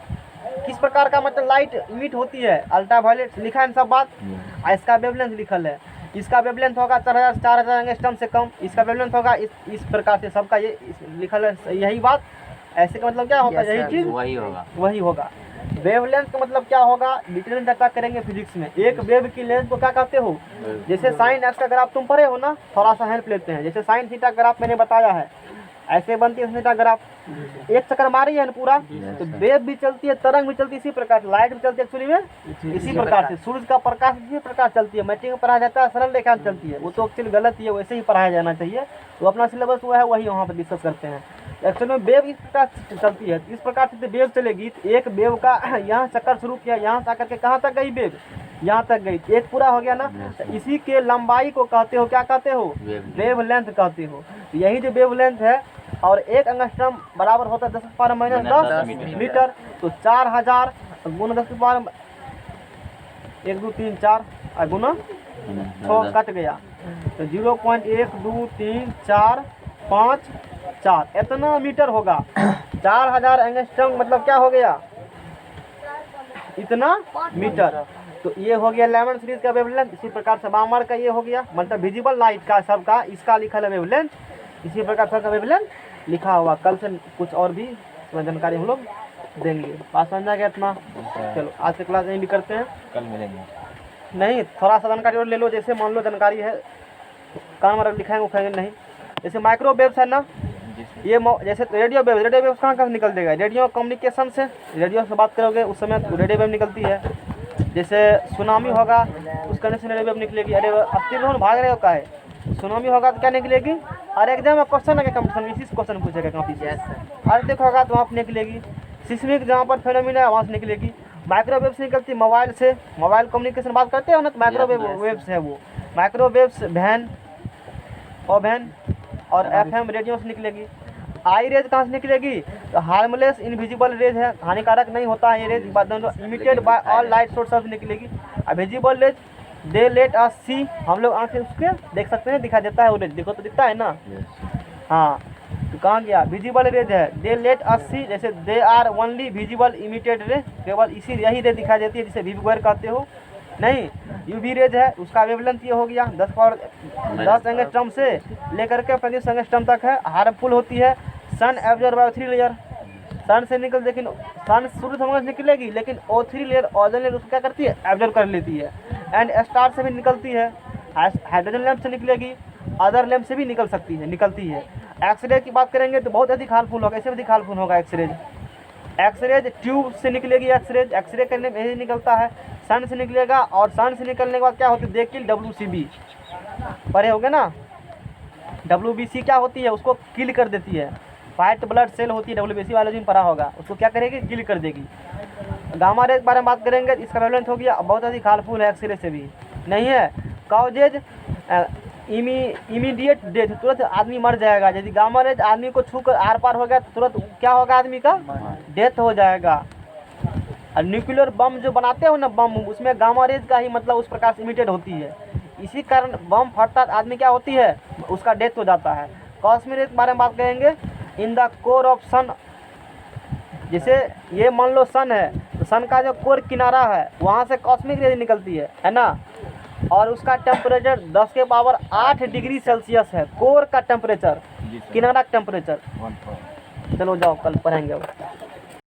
किस प्रकार का मतलब लाइट इमिट होती है? अल्ट्रावायलेट लिखा है सब बात। इसका वेवलेंथ लिखल है, इसका वेवलेंथ होगा 4000 एंगस्ट्रॉम से कम, इसका वेवलेंथ होगा इस प्रकार से, सबका ये लिखल है। यही बात, ऐसे का मतलब क्या होता है? यही चीज़ वही होगा। वेवलेंथ का मतलब क्या होगा? डिटेल में चर्चा करेंगे फिजिक्स में। एक वेव की लेंथ को क्या कहते हो? जैसे साइन एक्स का ग्राफ तुम पढ़े हो ना, थोड़ा सा हेल्प लेते हैं। जैसे साइन थीटा ग्राफ मैंने बताया है, ऐसे बनती है थीटा ग्राफ। एक चक्कर मारी है ना पूरा, तो वेव भी चलती है, तरंग भी चलती है इसी प्रकार, लाइट भी चलती है एक्चुअली में इसी प्रकार से। सूर्य का प्रकाश इसी प्रकार चलती है। मैट्रिक में पढ़ाया जाता है, सरल रेखा चलती है, वो तो एक्चुअली गलत ही है, वैसे ही पढ़ाया जाना चाहिए। तो अपना सिलेबस वो है, वही वहाँ पर डिस्कस करते हैं। एक्चुअल में वेव इस प्रकार से चलती है। इस प्रकार से वेव चलेगी, तो एक वेव का यहाँ चक्कर शुरू किया, यहाँ से आकर के कहाँ तक गई वेव? यहाँ तक गई, एक पूरा हो गया ना। तो इसी के लंबाई को कहते हो, क्या कहते हो? वेव लेंथ कहते हो। तो यही जो वेव लेंथ है, और 1 एंगस्ट्रॉम बराबर होता है 10⁻⁻10 मीटर। तो 4000 गुना 10⁻, 1 2 3 4 और गुना 6 कट गया, तो 0.1 2 3 4 5 4 इतना मीटर होगा। 4000 एंगस्ट्रॉम मतलब क्या हो गया? इतना मीटर। तो ये हो गया लेमन सीरीज का वेवलेंथ। इसी प्रकार से बामर का ये हो गया, मतलब विजिबल लाइट का सबका इसका लिखा है वेवलेंथ। इसी प्रकार सबका वेवलेंथ लिखा हुआ। कल से कुछ और भी जानकारी हम लोग देंगे। बात समझ आ गया इतना? चलो आज से क्लास यहीं भी करते हैं, कल मिलेंगे। नहीं थोड़ा सा जानकारी और ले लो। जैसे मान लो जानकारी है, काम और लिखाएंगे उखाएंगे नहीं। जैसे माइक्रोवेव्स है ना, ये जैसे रेडियो वेव कहाँ कहाँ निकल देगा? रेडियो कम्युनिकेशन से, रेडियो से बात करोगे उस समय रेडियो वेव निकलती है। जैसे सुनामी होगा उस कंडीशन में रेडियो वेव निकलेगी। अरे अस्थिर भाग रहे हो का है? सुनामी होगा तो क्या निकलेगी? और एग्जाम में क्वेश्चन है कंपटीशन में इसी क्वेश्चन पूछेगा काफी से। अर्थ होगा तो वहाँ पर निकलेगी। सिस्मिक जहाँ पर फेनोमेना है वहाँ से निकलेगी। माइक्रोवेव से निकलती मोबाइल से, मोबाइल कम्युनिकेशन बात करते हो ना, तो माइक्रोवेव से है वो। माइक्रोवेव्स वैन ओवैन और FM रेडियो से निकलेगी। आई रेज कहाँ से निकलेगी? तो हार्मलेस इनविजिबल रेज है, हानिकारक नहीं होता है ये rays, emitted by all light sources निकलेगी। अब visible rays they let us see, हम लोग आँख से उसके देख सकते हैं, दिखाई देता है वो रेज, देखो तो दिखता है ना। हाँ, तो कहाँ गया, विजिबल रेज है, दे लेट अस सी, जैसे they are only visible emitted ray, केवल इसी यही रे दिखाई देती है जिसे वी स्क्वायर कहते हो। नहीं, यूवी रेज है, उसका वेवलेंथ ये हो गया 10 एंगस्ट्रॉम से लेकर के 35 एंगस्ट्रॉम तक है, हार्मफुल होती है। सन एब्जॉर्ब बाय O3 लेयर, सन से निकल, लेकिन सन शुरू से निकलेगी, लेकिन O3 लेयर ओजोन लेयर उसको क्या करती है, एब्जॉर्ब कर लेती है। एंड स्टार से भी निकलती है, हाइड्रोजन लैंप से निकलेगी, अदर लैंप से भी निकलती है। एक्सरे की बात करेंगे तो बहुत अधिक हार्मफुल होगा, ऐसे अधिक हार्मफुल होगा एक्सरेज ट्यूब से निकलेगी, एक्सरे करने में यही निकलता है, सन से निकलेगा, और सन से निकलने के बाद क्या होती है, देख किल WCB पढ़े होगे ना, WBC क्या होती है, उसको किल कर देती है। वाइट ब्लड सेल होती है, WBC बायोलॉजी में पढ़ा होगा, उसको क्या करेगी, किल कर देगी। गामा रे के बारे में बात करेंगे, इसका वेवलेंथ हो गया, बहुत अधिक हार्मफुल है, एक्सरे से भी नहीं है। कॉजेज इमीडिएट डेथ, तुरंत आदमी मर जाएगा। यदि गामा रेज आदमी को छू कर आर पार हो गया तो तुरंत क्या होगा, आदमी का डेथ हो जाएगा। और न्यूक्लियर बम जो बनाते हो ना बम, उसमें गामा रेज का ही मतलब उस प्रकार से इमिटेड होती है, इसी कारण बम फटता आदमी क्या होती है, उसका डेथ हो जाता है। कॉस्मिक रेज के बारे में बात करेंगे, इन द कोर ऑफ सन, जैसे ये मान लो सन है, तो सन का जो कोर किनारा है वहाँ से कॉस्मिक रेज निकलती है ना, और उसका टेम्परेचर 10 के पावर 8 डिग्री सेल्सियस है, कोर का टेम्परेचर, किनारा टेम्परेचर। चलो जाओ, कल पढ़ेंगे।